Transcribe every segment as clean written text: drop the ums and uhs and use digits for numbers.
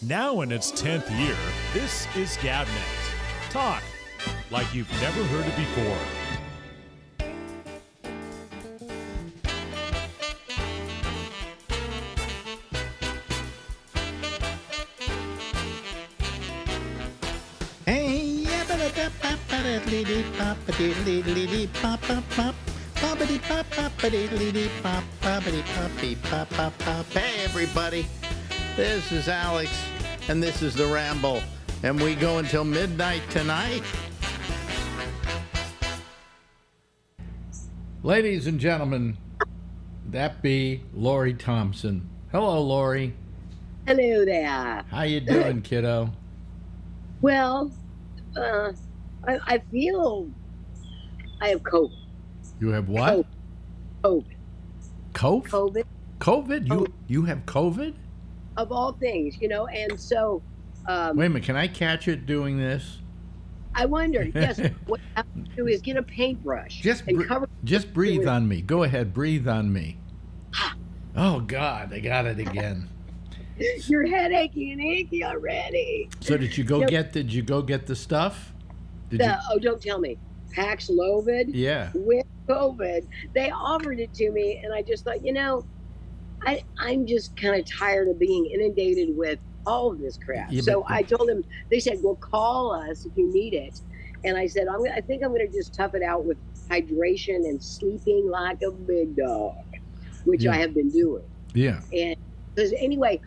Now in its 10th year, this is GabNet. Talk like you've never heard it before. Hey, Hey, everybody. This is Alex, and this is the Ramble, and we go until midnight tonight. Ladies and gentlemen, that be Lori Thompson. Hello, Lori. Hello there. How you doing, kiddo? Well, I feel I have COVID. You have what? COVID. COVID? COVID. COVID? You have COVID? Of all things, and so... Wait a minute, can I catch it doing this? I wonder, yes, what I have to do is get a paintbrush and cover... Just breathe on me. Go ahead, breathe on me. Oh, God, I got it again. You're headachy and achy already. So did you go get the stuff? Oh, don't tell me. Paxlovid? Yeah. With COVID. They offered it to me, and I just thought, I'm just kind of tired of being inundated with all of this crap. Yeah, so I told them, they said, well, call us if you need it. And I said, I think I'm going to just tough it out with hydration and sleeping like a big dog, which I have been doing. Yeah. And because anyway,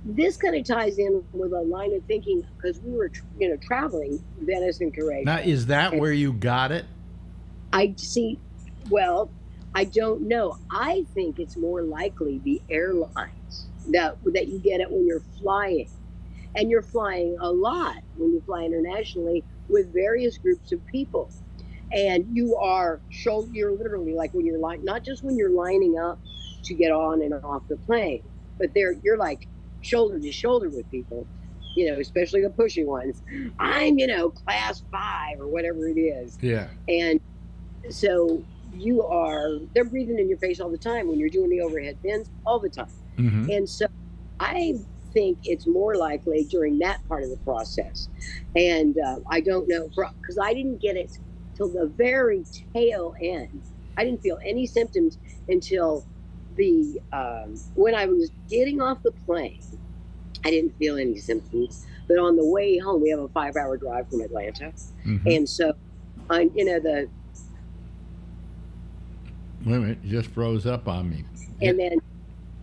this kind of ties in with a line of thinking because we were, traveling Venice and Croatia. Now, is that where you got it? I see. Well, I don't know. I think it's more likely the airlines that you get it when you're flying, and you're flying a lot when you fly internationally with various groups of people, and you're literally like when you're not just when you're lining up to get on and off the plane, but you're like shoulder to shoulder with people, especially the pushy ones. I'm class 5 or whatever it is. Yeah. And so they're breathing in your face all the time when you're doing the overhead bins all the time. Mm-hmm. And so I think it's more likely during that part of the process. And I don't know, because I didn't get it till the very tail end. I didn't feel any symptoms until when I was getting off the plane. I didn't feel any symptoms. But on the way home, we have a 5-hour drive from Atlanta. Mm-hmm. And so, Wait a minute, you just froze up on me. And then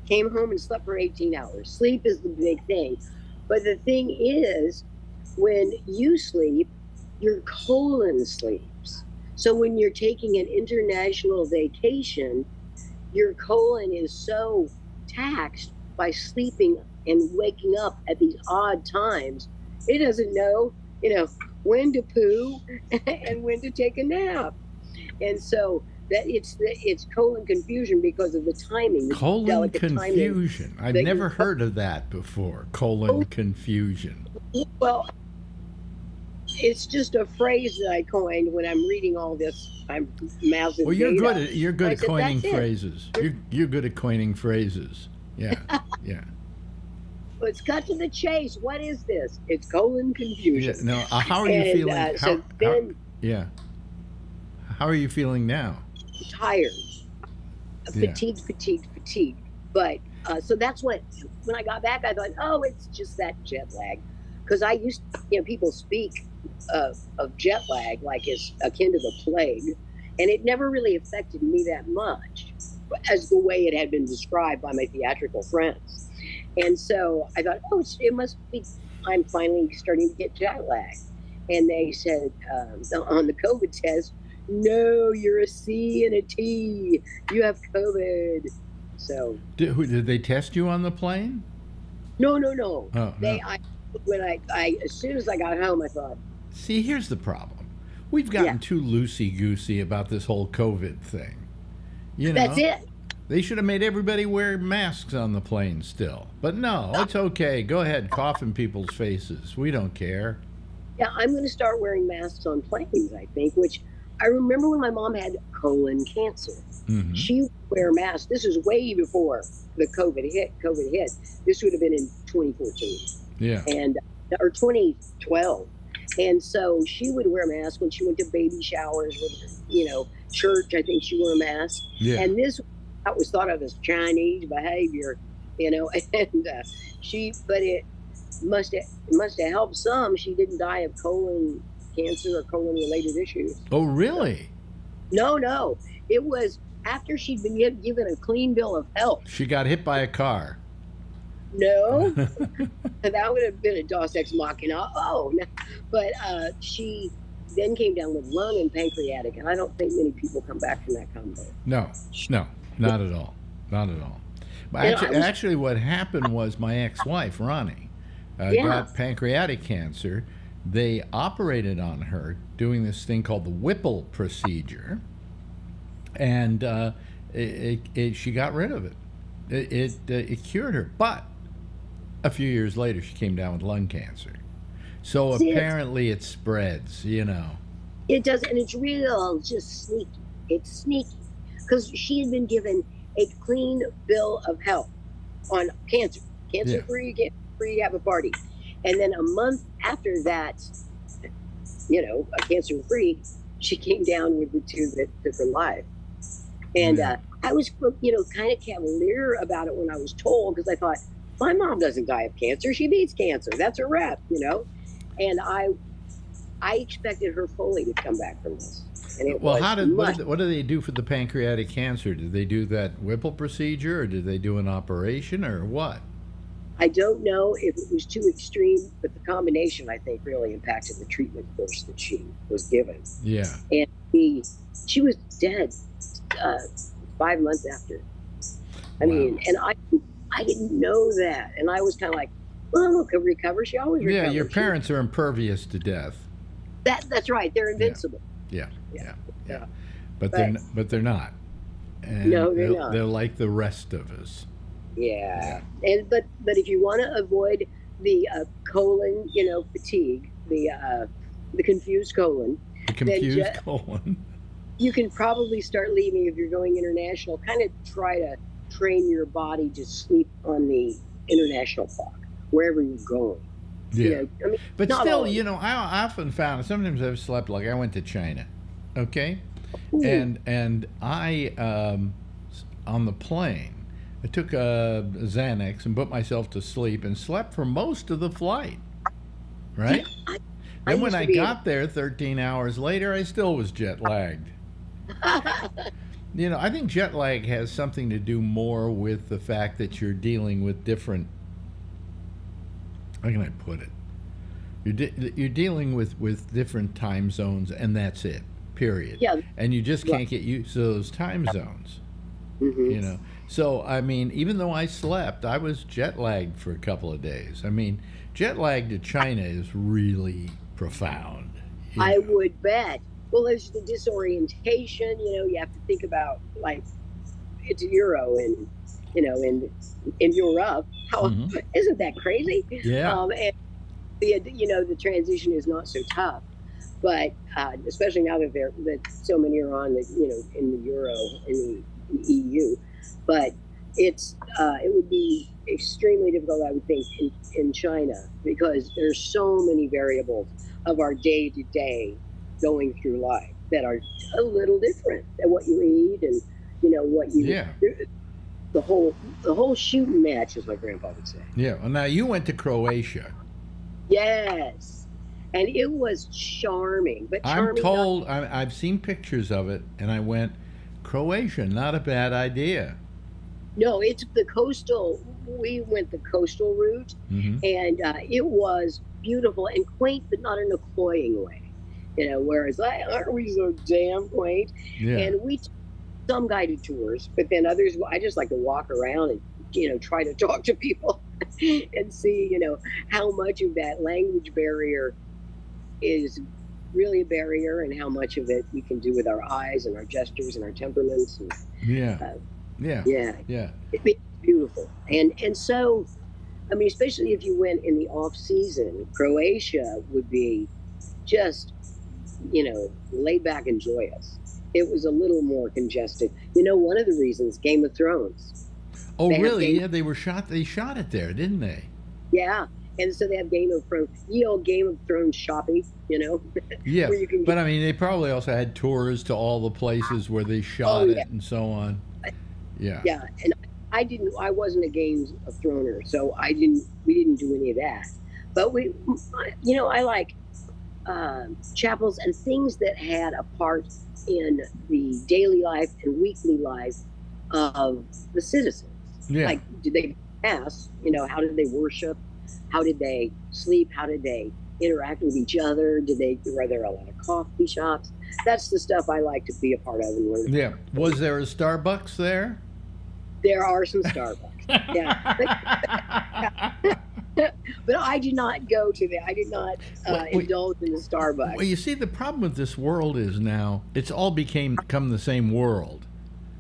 came home and slept for 18 hours. Sleep is the big thing. But the thing is, when you sleep, your colon sleeps. So when you're taking an international vacation, your colon is so taxed by sleeping and waking up at these odd times, it doesn't know, when to poo and when to take a nap. And so that it's colon confusion because of the timing. Colon confusion. I've never heard of that before. Colon confusion. Well, it's just a phrase that I coined when I'm reading all this. I'm mouthing. Well, you're good at coining phrases. You're good at coining phrases. Yeah, yeah. Well, it's cut to the chase. What is this? It's colon confusion. Yeah, now, how are you feeling? How are you feeling now? Tired, fatigued. But so that's when I got back, I thought, oh, it's just that jet lag, because I used people speak of jet lag like it's akin to the plague, and it never really affected me that much as the way it had been described by my theatrical friends. And so I thought, oh, it must be I'm finally starting to get jet lag. And they said on the COVID test, no, you're a C and a T. You have COVID. So did they test you on the plane? No. Oh, they, no. I as soon as I got home, I thought. See, here's the problem. We've gotten too loosey-goosey about this whole COVID thing. That's it. They should have made everybody wear masks on the plane still. But no, it's okay. Go ahead, cough in people's faces. We don't care. Yeah, I'm going to start wearing masks on planes, I think, which I remember when my mom had colon cancer. Mm-hmm. She would wear masks. This was way before the COVID hit. This would have been in 2014. Yeah. and or 2012. And so she would wear a mask when she went to baby showers with, church. I think she wore a mask. Yeah. And this that was thought of as Chinese behavior, and but it must have helped some. She didn't die of colon cancer or colon related issues. Oh, really? No, it was after she'd been given a clean bill of health. She got hit by a car. No, that would have been a Dos Ex Machina. Oh, no. But she then came down with lung and pancreatic, and I don't think many people come back from that combo. No, not at all. Not at all. But actually, what happened was my ex-wife, Ronnie, got pancreatic cancer. They operated on her doing this thing called the Whipple procedure, and she got rid of it. It cured her. But a few years later, she came down with lung cancer. So apparently it spreads, It does, and it's real, just sneaky. It's sneaky. Because she had been given a clean bill of health on cancer. Cancer-free, cancer-free, have a party. And then a month after that, cancer-free, she came down with the two that took her life. And I was, kind of cavalier about it when I was told, because I thought, my mom doesn't die of cancer. She beats cancer. That's a rep, And I expected her fully to come back from this. And it what do they do for the pancreatic cancer? Did they do that Whipple procedure, or did they do an operation, or what? I don't know if it was too extreme, but the combination, I think, really impacted the treatment course that she was given. Yeah. And she was dead 5 months after. I mean, and I didn't know that. And I was kind of like, well, could recover. She always recovers. Yeah, your parents are impervious to death. That's right. They're invincible. Yeah. But they're not. And no, they're not. They're like the rest of us. Yeah. And but if you want to avoid the colon, fatigue, the confused colon. The confused colon. You can probably start leaving if you're going international. Kind of try to train your body to sleep on the international clock wherever you're going. Yeah. But still, I often found sometimes I've slept, like I went to China, okay, and I on the plane I took a Xanax and put myself to sleep and slept for most of the flight, right? Then when I got there 13 hours later, I still was jet lagged. I think jet lag has something to do more with the fact that you're dealing with different, how can I put it? You're dealing with different time zones, and that's it, period. Yeah. And you just can't get used to those time zones. Mm-hmm. So, I mean, even though I slept, I was jet lagged for a couple of days. I mean, jet lag to China is really profound. I would bet. Well, there's the disorientation. You have to think about, like, it's Euro and in Europe. How isn't that crazy? Yeah. And the transition is not so tough, but especially now that so many are on in the Euro in the EU. But it would be extremely difficult, I would think, in China, because there's so many variables of our day to day going through life that are a little different than what you eat and what you the whole shooting match, as my grandpa would say. Yeah. Well, now you went to Croatia. Yes, and it was charming. But I'm told I've seen pictures of it, and I went, Croatia, not a bad idea. No, it's the coastal. We went the coastal route, and it was beautiful and quaint, but not in a cloying way. Whereas aren't we so damn quaint? Yeah. And we took some guided tours, but then others, I just like to walk around and try to talk to people and see how much of that language barrier is really a barrier, and how much of it we can do with our eyes and our gestures and our temperaments. And, yeah. It's beautiful. And so, I mean, especially if you went in the off season, Croatia would be just, laid back and joyous. It was a little more congested. One of the reasons, Game of Thrones. Oh, really? Yeah, they shot it there, didn't they? Yeah. And so they have Game of Thrones, Game of Thrones shopping, Yeah, where you can but I mean, they probably also had tours to all the places where they shot it and so on. Yeah. Yeah, and I wasn't a Games of Throner, so we didn't do any of that. But I like chapels and things that had a part in the daily life and weekly life of the citizens. Yeah. Like, did they mass? How did they worship? How did they sleep? How did they interact with each other? Were there a lot of coffee shops? That's the stuff I like to be a part of and learn. Yeah. Was there a Starbucks there? There are some Starbucks. Yeah. But I did not go to that. I did not indulge in the Starbucks. Well, you see, the problem with this world is now it's all become the same world.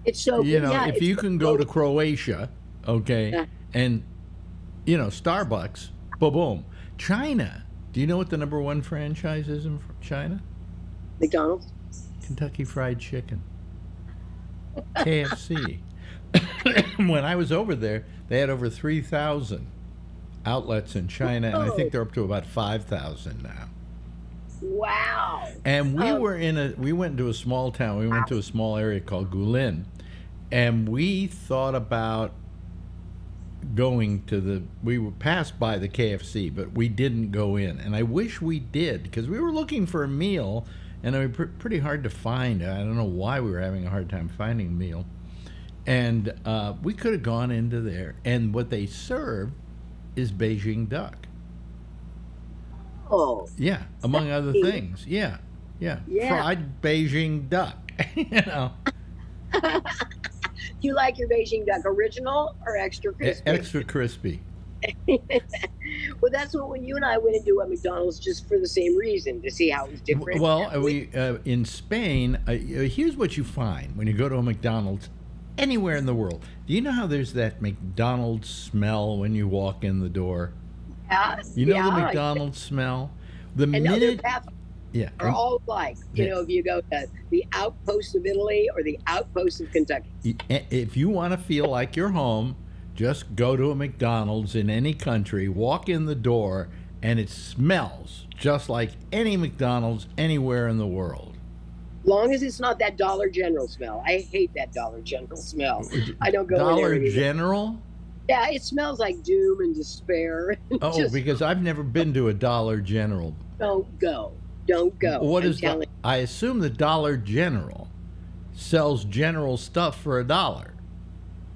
It's so if you can go to Croatia, okay, and Starbucks, boom. China. Do you know what the #1 franchise is in China? McDonald's. Kentucky Fried Chicken. KFC. When I was over there, they had over 3,000 outlets in China, and I think they're up to about 5,000 now. Wow. And we went into a small town. We went to a small area called Guilin, and we thought about going to we were passed by the KFC, but we didn't go in. And I wish we did, because we were looking for a meal, and it was pretty hard to find. I don't know why we were having a hard time finding a meal. And we could have gone into there, and what they serve is Beijing duck. Oh. Yeah, among other things. Yeah. Fried Beijing duck. You like your Beijing duck original or extra crispy? Extra crispy. Well, that's what when you and I went into a McDonald's just for the same reason, to see how it was different. Well, we in Spain, here's what you find when you go to a McDonald's anywhere in the world. Do you know how there's that McDonald's smell when you walk in the door? The McDonald's smell? The minute... Yeah. Are all like, if you go to the outposts of Italy or the outposts of Kentucky. If you want to feel like you're home, just go to a McDonald's in any country, walk in the door, and it smells just like any McDonald's anywhere in the world. Long as it's not that Dollar General smell. I hate that Dollar General smell. I don't go in there Dollar General? Yeah, it smells like doom and despair. Because I've never been to a Dollar General. Don't go. I assume the Dollar General sells general stuff for $1.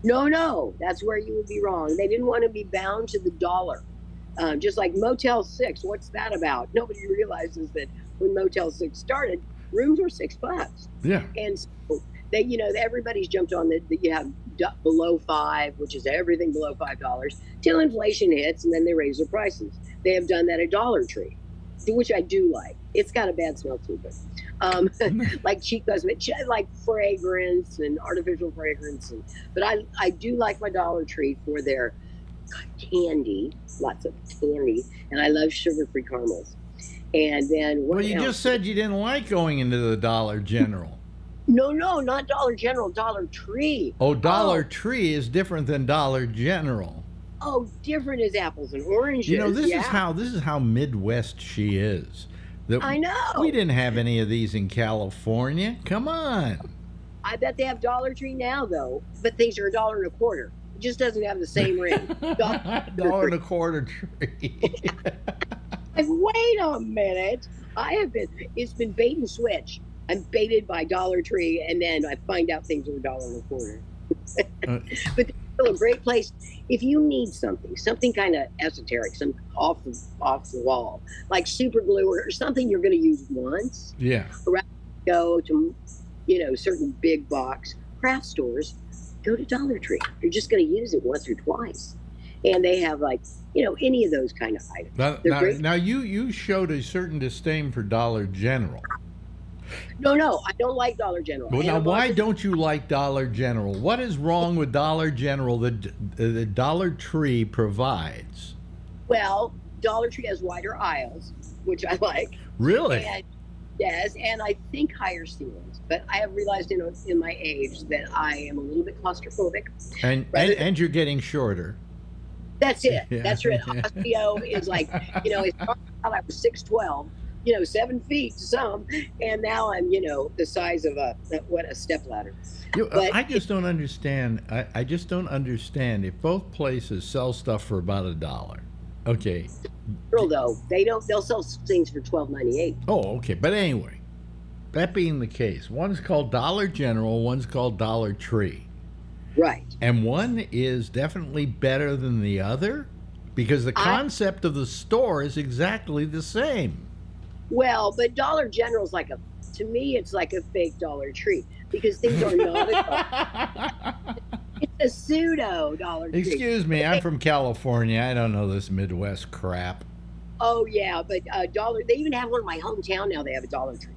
No, that's where you would be wrong. They didn't want to be bound to the dollar. Just like Motel 6, what's that about? Nobody realizes that when Motel 6 started, rooms were $6. Yeah. And so they, everybody's jumped on that you have below $5, which is everything below $5, till inflation hits, and then they raise their prices. They have done that at Dollar Tree, which I do like. It's got a bad smell too, but like cheap cosmetics, like fragrance and artificial fragrance. But I do like my Dollar Tree for their candy, lots of candy, and I love sugar-free caramels. And then just said you didn't like going into the Dollar General. No, not Dollar General, Dollar Tree. Oh, Dollar Tree is different than Dollar General. Oh, different as apples and oranges. This is how Midwest she is. I know. We didn't have any of these in California. Come on. I bet they have Dollar Tree now, though. But things are $1.25. It just doesn't have the same ring. $1.25 tree. Wait a minute. It's been bait and switch. I'm baited by Dollar Tree, and then I find out things are $1.25. But they're still a great place if you need something kind of esoteric, some off the wall, like super glue or something you're going to use once. Yeah. Rather than go to, certain big box craft stores, go to Dollar Tree. You're just going to use it once or twice. And they have any of those kind of items. Now you showed a certain disdain for Dollar General. No, I don't like Dollar General. Well, now, why don't you like Dollar General? What is wrong with Dollar General that the Dollar Tree provides? Well, Dollar Tree has wider aisles, which I like. Really? Yes, and I think higher ceilings. But I have realized in my age that I am a little bit claustrophobic. And you're getting shorter. That's it. Yeah. That's right. Osteo is like, it started out I was 6'12", 7 feet to some, and now I'm, the size of a stepladder. I just don't understand. I just don't understand if both places sell stuff for about $1. Okay. Though they'll sell things for $12.98. Oh, okay. But anyway, that being the case, one's called Dollar General, one's called Dollar Tree. Right. And one is definitely better than the other because the concept of the store is exactly the same. Well, but Dollar General's to me, it's like a fake Dollar Tree because things are not it's a pseudo Dollar Tree. Excuse me, I'm from California. I don't know this Midwest crap. Oh, yeah, but they even have one in my hometown now. They have a Dollar Tree.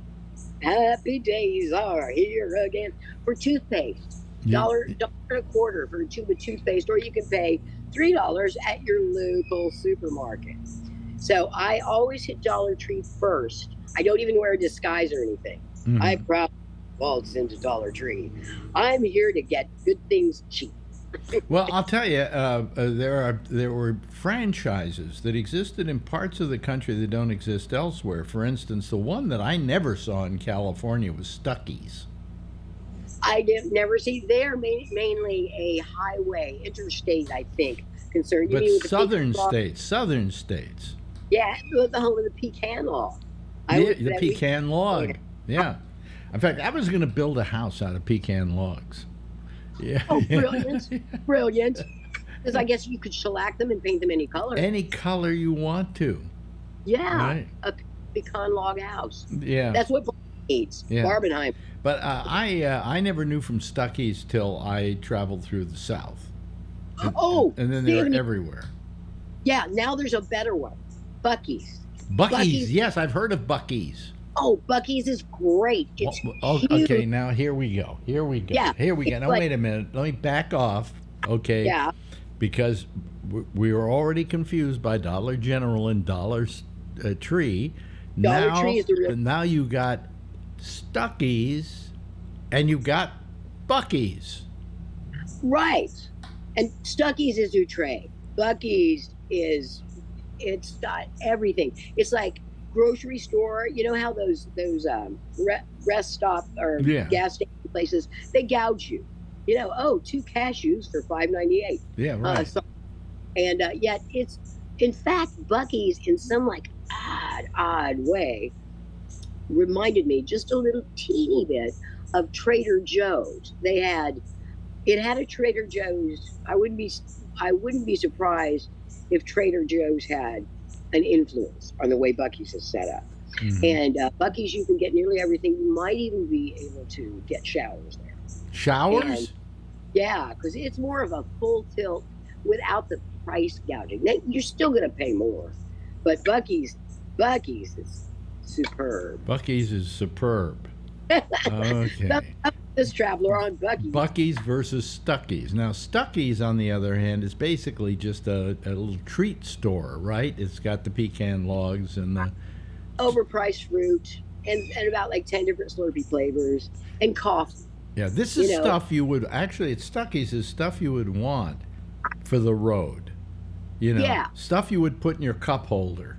Happy days are here again for toothpaste. $1.25 for a tube of toothpaste, or you can pay $3 at your local supermarket. So I always hit Dollar Tree first. I don't even wear a disguise or anything. Mm-hmm. I probably waltz into Dollar Tree. I'm here to get good things cheap. Well, I'll tell you, there were franchises that existed in parts of the country that don't exist elsewhere. For instance, the one that I never saw in California was Stuckey's. I never see. They're mainly a highway, interstate, I think, concerned. But southern states. Yeah, the home of the pecan log. The pecan log. Yeah. In fact, I was going to build a house out of pecan logs. Yeah. Oh, brilliant. Brilliant. Because I guess you could shellac them and paint them any color. Any color you want to. Yeah. Right. A pecan log house. Yeah. That's what needs. Yeah. Barbenheim. But I never knew from Stuckey's till I traveled through the South. And then they were everywhere. Yeah, now there's a better one. Buc-ee's. Buc-ee's. Yes, I've heard of Buc-ee's. Oh, Buc-ee's is great. It's okay, now here we go. Yeah, here we go. Now, wait a minute. Let me back off, okay? Yeah. Because we were already confused by Dollar General and Dollar Tree. Dollar Tree is the real. Now you got Stuckey's and you got Buc-ee's. Right. And Stuckey's is Outre. Buc-ee's it's got everything. It's like grocery store. You know how those rest stop or gas station places, they gouge you. 2 cashews for $5.98. Yeah, right. Yet it's, in fact, Buc-ee's in some odd way reminded me just a little teeny bit of Trader Joe's. It had a Trader Joe's. I wouldn't be surprised if Trader Joe's had an influence on the way Buc-ee's is set up. Mm-hmm. And Buc-ee's, you can get nearly everything. You might even be able to get showers there. Showers? Yeah, because it's more of a full tilt without the price gouging. Now, you're still going to pay more, but Buc-ee's is superb. Buc-ee's is superb. Okay. This traveler on Buc-ee's. Buc-ee's versus Stuckey's. Now, Stuckey's, on the other hand, is basically just a little treat store, right? It's got the pecan logs and the overpriced fruit and about 10 different Slurpee flavors and coffee. Yeah, this is stuff you would actually. It's Stuckey's is stuff you would want for the road. Stuff you would put in your cup holder.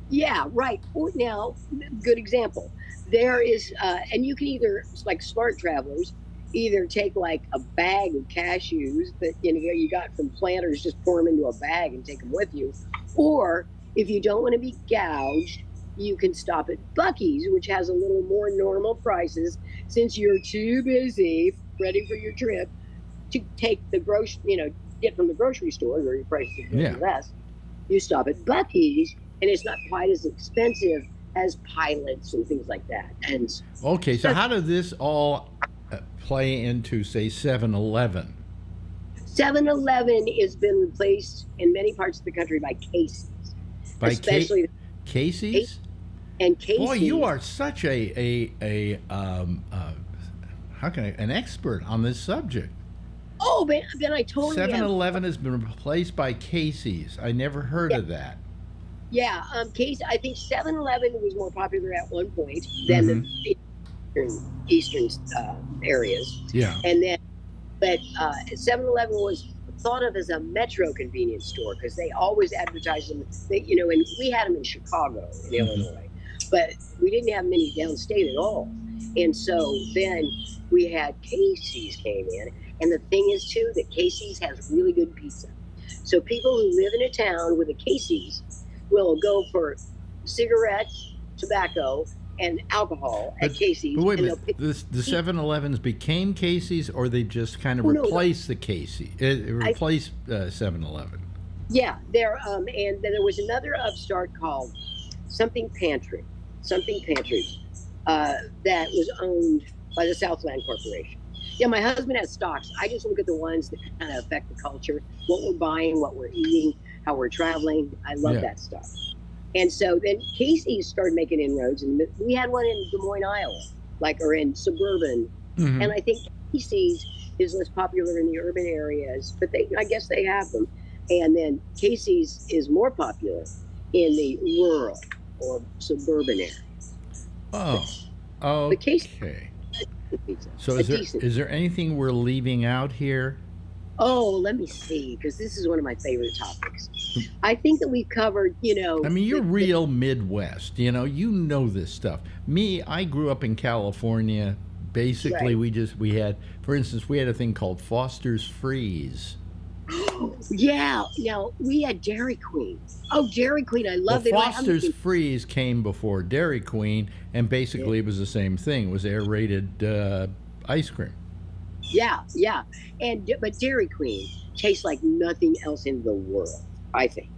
Yeah, right. Now, good example. There is, and you can either, like smart travelers, either take a bag of cashews that you got from Planters, just pour them into a bag and take them with you. Or if you don't want to be gouged, you can stop at Buc-ee's, which has a little more normal prices since you're too busy ready for your trip to take the get from the grocery store where your prices are less. You stop at Buc-ee's, and it's not quite as expensive as Pilots and things like that. And okay, so how did this all play into, say, 7-Eleven? 7-Eleven has been replaced in many parts of the country by Casey's. Especially Casey's? And Casey's. Boy, you are such an expert on this subject. Oh, Ben, I totally 7-Eleven has been replaced by Casey's. I never heard of that. Yeah, Casey. I think 7-Eleven was more popular at one point than the eastern areas. Yeah, and then, but 7-Eleven was thought of as a metro convenience store because they always advertised them. They, you know, and we had them in Chicago, in Illinois, but we didn't have many downstate at all. And so then we had Casey's came in, and the thing is too that Casey's has really good pizza. So people who live in a town with a Casey's will go for cigarettes, tobacco, and alcohol at Casey's. But wait a minute, the 7-Elevens became Casey's, or they just kind of replaced the Casey? It replaced 7-Eleven. Yeah, there. And then there was another upstart called Something Pantry, that was owned by the Southland Corporation. Yeah, my husband has stocks. I just look at the ones that kind of affect the culture, what we're buying, what we're eating, how we're traveling. I love that stuff. And so then Casey's started making inroads, and we had one in Des Moines, Iowa, or in suburban. And I think Casey's is less popular in the urban areas, but I guess they have them. And then Casey's is more popular in the rural or suburban areas. Oh, okay. So is there anything we're leaving out here? Oh, let me see, because this is one of my favorite topics. I think that we've covered, I mean, you're real Midwest, you know this stuff. Me, I grew up in California. Basically, we had, for instance, we had a thing called Foster's Freeze. Yeah. Now, we had Dairy Queen. Oh, Dairy Queen. I love it. Foster's Freeze came before Dairy Queen, and basically it was the same thing. It was aerated ice cream. Yeah. But Dairy Queen tastes like nothing else in the world, I think.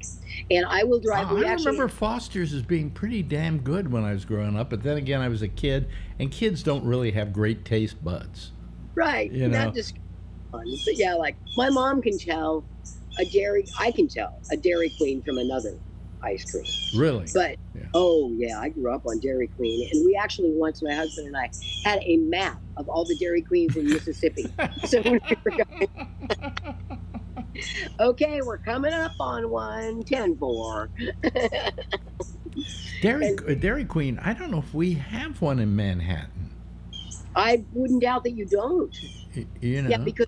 And I will drive. I remember Foster's as being pretty damn good when I was growing up, but then again, I was a kid, and kids don't really have great taste buds. Right. Not just fun. But yeah, like my mom can tell I can tell a Dairy Queen from another ice cream. Really? But I grew up on Dairy Queen, and we actually once, my husband and I, had a map of all the Dairy Queens in Mississippi. So when we were going, okay, we're coming up on 1-10-4. Dairy Queen. I don't know if we have one in Manhattan. I wouldn't doubt that you don't. Yeah, because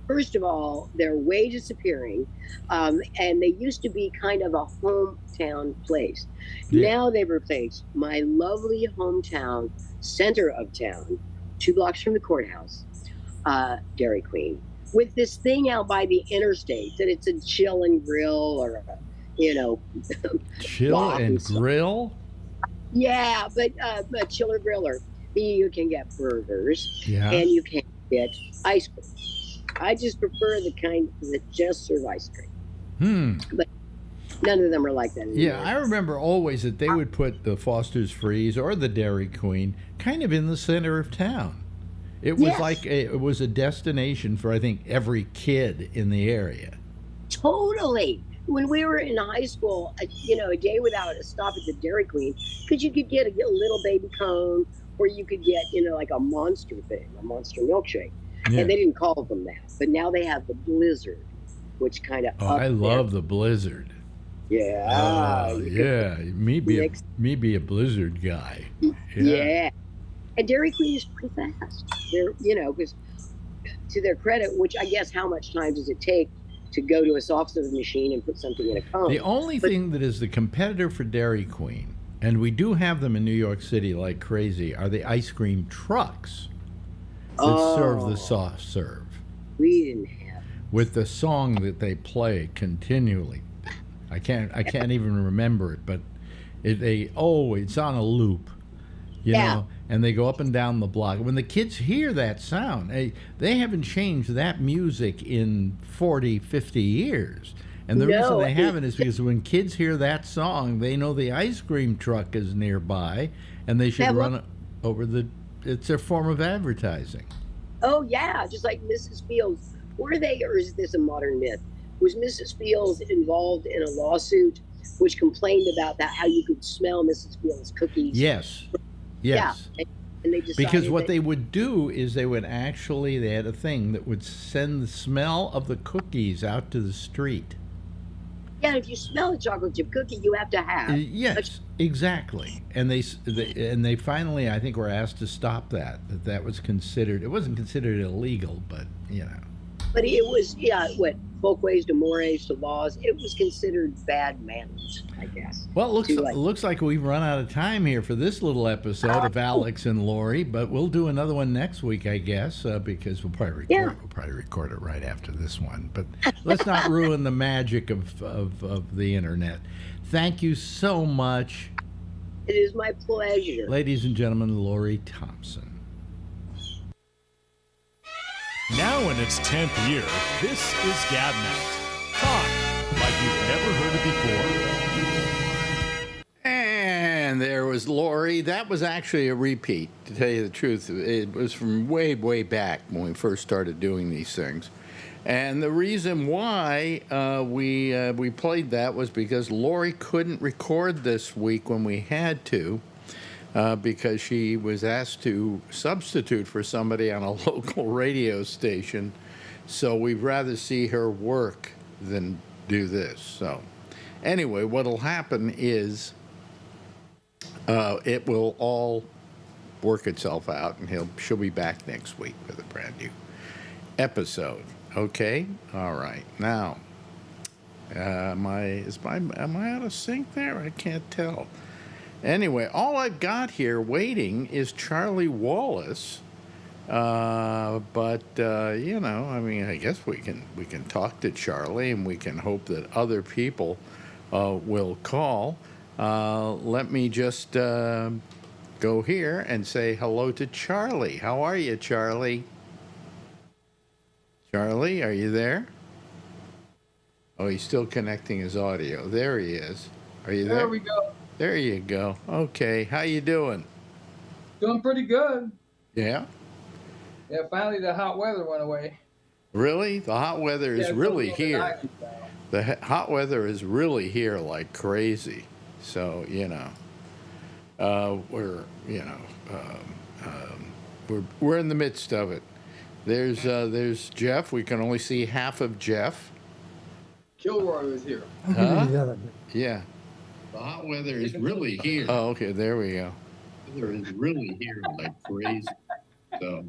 first of all, they're way disappearing, and they used to be kind of a hometown place. Now they've replaced my lovely hometown, center of town, 2 blocks from the courthouse, Dairy Queen, with this thing out by the interstate that it's a chill and grill or chill and grill. Yeah, but a chiller griller. You can get burgers, and you can get ice cream. I just prefer the kind that just serve ice cream. But none of them are like that anymore. Yeah, I remember always that they would put the Foster's Freeze or the Dairy Queen kind of in the center of town. It was it was a destination for, I think, every kid in the area. Totally. When we were in high school, a day without a stop at the Dairy Queen, because you could get a little baby cone, or you could get, like a monster thing, a monster milkshake. Yeah. And they didn't call them that. But now they have the Blizzard, which kind of I love the Blizzard. Yeah. Me be a Blizzard guy. Yeah. And Dairy Queen is pretty fast. They're, because to their credit, which I guess how much time does it take to go to a soft serve machine and put something in a cone? The only thing that is the competitor for Dairy Queen, and we do have them in New York City like crazy, are the ice cream trucks that serve the soft serve. We didn't have with the song that they play continually. I can't even remember it, but it's on a loop, you know, and they go up and down the block. When the kids hear that sound, they haven't changed that music in 40, 50 years. And the reason they haven't is because when kids hear that song, they know the ice cream truck is nearby, and they should run over it's their form of advertising. Oh, yeah, just like Mrs. Fields. Were they, or is this a modern myth? Was Mrs. Fields involved in a lawsuit which complained about that, how you could smell Mrs. Fields' cookies? Yes. Yeah. And they decided because what they would do is they had a thing that would send the smell of the cookies out to the street. Yeah, if you smell a chocolate chip cookie, you have to have. Yes, exactly. And they finally, I think, were asked to stop that. That was considered. It wasn't considered illegal, but But it was, yeah, what, folkways to mores to laws. It was considered bad manners, I guess. Well, to, looks like we've run out of time here for this little episode of Alex and Lori, but we'll do another one next week, I guess, because we'll probably record it right after this one. But let's not ruin the magic of the internet. Thank you so much. It is my pleasure. Ladies and gentlemen, Lori Thompson. Now in its 10th year, this is GabNet. Talk like you've never heard it before. And there was Lori. That was actually a repeat, to tell you the truth. It was from way, way back when we first started doing these things. And the reason why we played that was because Lori couldn't record this week when we had to. Because she was asked to substitute for somebody on a local radio station. So we'd rather see her work than do this. So anyway, what'll happen is it will all work itself out, and she'll be back next week with a brand new episode. Okay? All right. Now, am I out of sync there? I can't tell. Anyway, all I've got here waiting is Charlie Wallace, but I guess we can talk to Charlie, and we can hope that other people will call. Let me just go here and say hello to Charlie. How are you, Charlie? Charlie, are you there? Oh, he's still connecting his audio. There he is. Are you there? There we go. There you go. Okay, how you doing? Doing pretty good. Yeah? Yeah, finally the hot weather went away. Really? The hot weather is really here. The hot weather is really here like crazy. So, we're in the midst of it. There's Jeff. We can only see half of Jeff. Kilroy was here. Huh? Yeah. The hot weather is really here. Oh, okay. There we go. The weather is really here like crazy. So,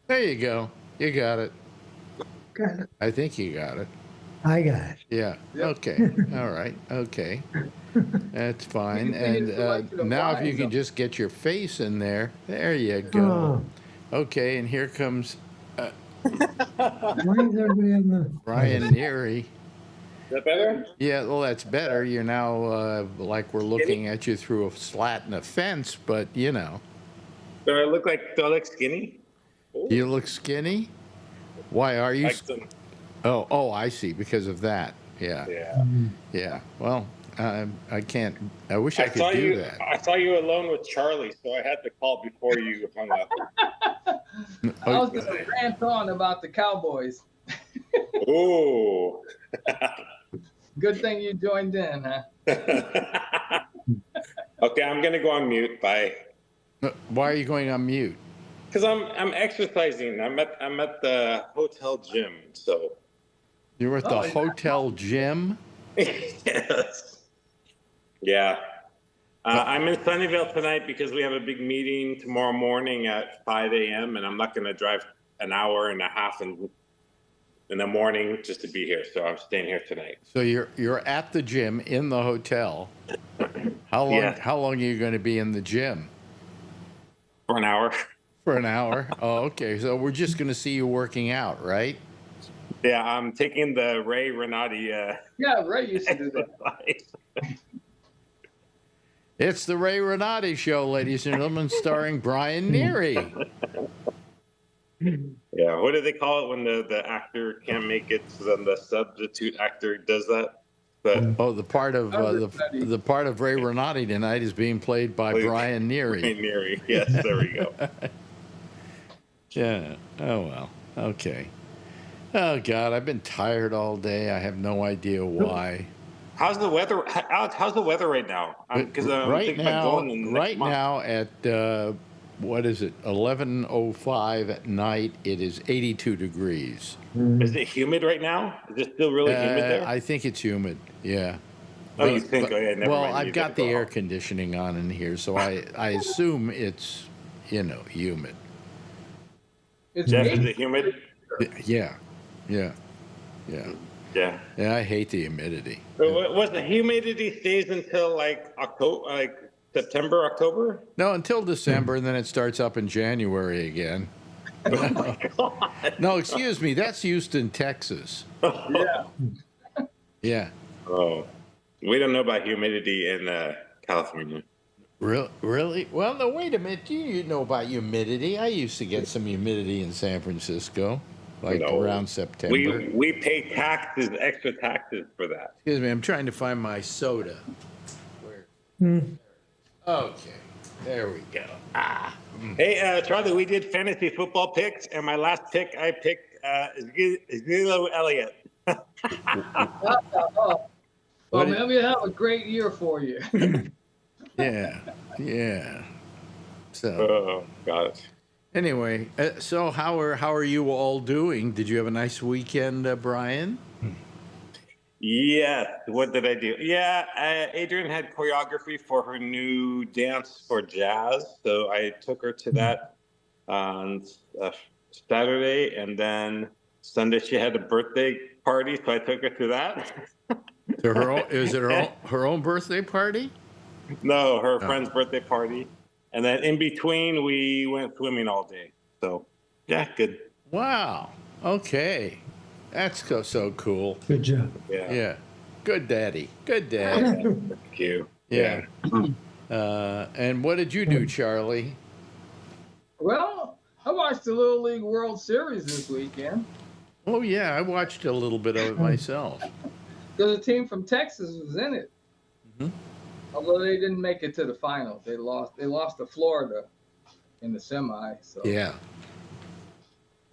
there you go. You got it. Got it. I think you got it. I got it. Yeah. Yep. Okay. All right. Okay. That's fine. And now if you can just get your face in there. There you go. Oh. Okay. And here comes Why is everybody in the... Brian Neary. Is that better? Yeah, well, that's better. You're now like we're looking at you through a slat and a fence, but Do I look skinny? Ooh. You look skinny? Why are you? Oh, I see. Because of that. Yeah. Yeah. Yeah. Well, I can't. I wish I could do that. I saw you alone with Charlie, so I had to call before you hung up. I was going to rant on about the Cowboys. Ooh. Good thing you joined in, huh? Okay, I'm going to go on mute. Bye. Why are you going on mute? Because I'm exercising. I'm at the hotel gym, so. You're at the hotel gym? Yes. Yeah. I'm in Sunnyvale tonight because we have a big meeting tomorrow morning at 5 a.m. and I'm not going to drive an hour and a half in the morning just to be here. So I'm staying here tonight. So you're at the gym in the hotel. How long? Yeah. How long are you going to be in the gym? For an hour. For an hour. Oh, okay. So we're just going to see you working out, right? Yeah, I'm taking the Ray Renati. Yeah, Ray used to do that. It's the Ray Renati Show, ladies and gentlemen, starring Brian Neary. Yeah, what do they call it when the actor can't make it? So then the substitute actor does that. But the part of the part of Ray Renati tonight is being played by Brian Neary. Brian Neary, yes, there we go. Yeah. Oh well. Okay. Oh God, I've been tired all day. I have no idea why. How's the weather, Alex? How's the weather right now? Because right now at what is it? 11:05 at night. It is 82 degrees. Is it humid right now? Is it still really humid there? I think it's humid. Yeah. Oh, you think? Oh, yeah, never well, mind. I've You got gotta the go air home. conditioning on in here, so I assume it's, humid. It's Jeff, is 80. it humid? Yeah, yeah, yeah. Yeah. Yeah, I hate the humidity. Was the humidity stays until like October, like September, October? No, until December, and then it starts up in January again. Oh my God. No, excuse me, that's Houston, Texas. Yeah. Yeah. Oh, we don't know about humidity in California. Really? Well, no, wait a minute. You know about humidity. I used to get some humidity in San Francisco, like No. around September. We pay taxes, extra taxes for that. Excuse me, I'm trying to find my soda. Where? Hmm. Okay, there we go. Ah. Hey, Charlie, we did fantasy football picks, and my last pick I picked Zillow Elliott. Oh, well, maybe have a great year for you. Yeah, yeah. So Oh God. anyway, so how are you all doing? Did you have a nice weekend, Brian? Yes. What did I do? Yeah, Adrian had choreography for her new dance for jazz, so I took her to that on Saturday, and then Sunday she had a birthday party, so I took her to that. To her own, is it her own birthday party? No, her friend's birthday party, and then in between we went swimming all day. So yeah, good. Wow. Okay. That's so cool. Good job. Yeah. Yeah. Good daddy. Good dad. Thank you. Yeah. And what did you do, Charlie? Well, I watched the Little League World Series this weekend Oh, yeah. I watched a little bit of it myself. because a team from Texas was in it. Mhm. Although they didn't make it to the final, they lost. They lost to Florida in the semi. So Yeah.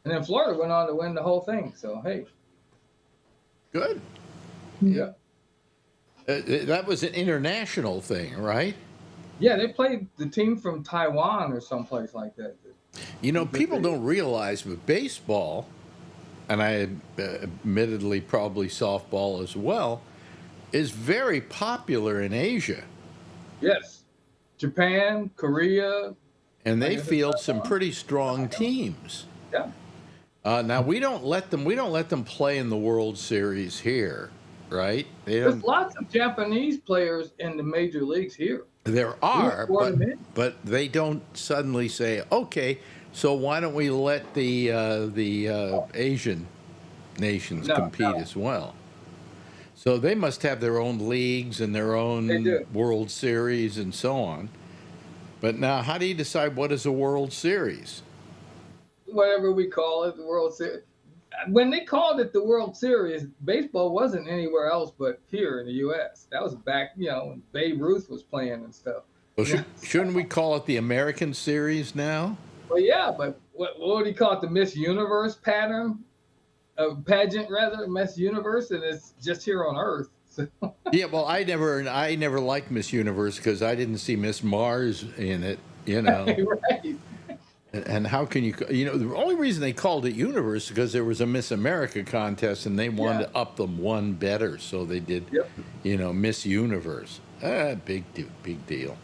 and then Florida went on to win the whole thing. So hey, Good. yeah, That was an international thing, right? yeah, they played the team from Taiwan or someplace like that. People don't realize with baseball, and I admittedly probably softball as well, is very popular in Asia. Yes, Japan, Korea. And they field some pretty strong teams. Yeah. Now we don't let them play in the World Series here, right? There's lots of Japanese players in the major leagues here. There are, brought them in. but they don't suddenly say, okay, so why don't we let the Asian nations compete as well? So they must have their own leagues and their own World Series and so on. But now, how do you decide what is a World Series? Whatever we call it, the World Series. When they called it the World Series, baseball wasn't anywhere else but here in the U.S. That was back, when Babe Ruth was playing and stuff. Well, shouldn't we call it the American Series now? Well, yeah, but what do you call it? The Miss Universe pageant, Miss Universe, and it's just here on Earth. So. Yeah, well, I never liked Miss Universe because I didn't see Miss Mars in it, Right. And how can you? The only reason they called it Universe is because there was a Miss America contest, and they wanted to up them one better, so they did, Miss Universe. Big deal.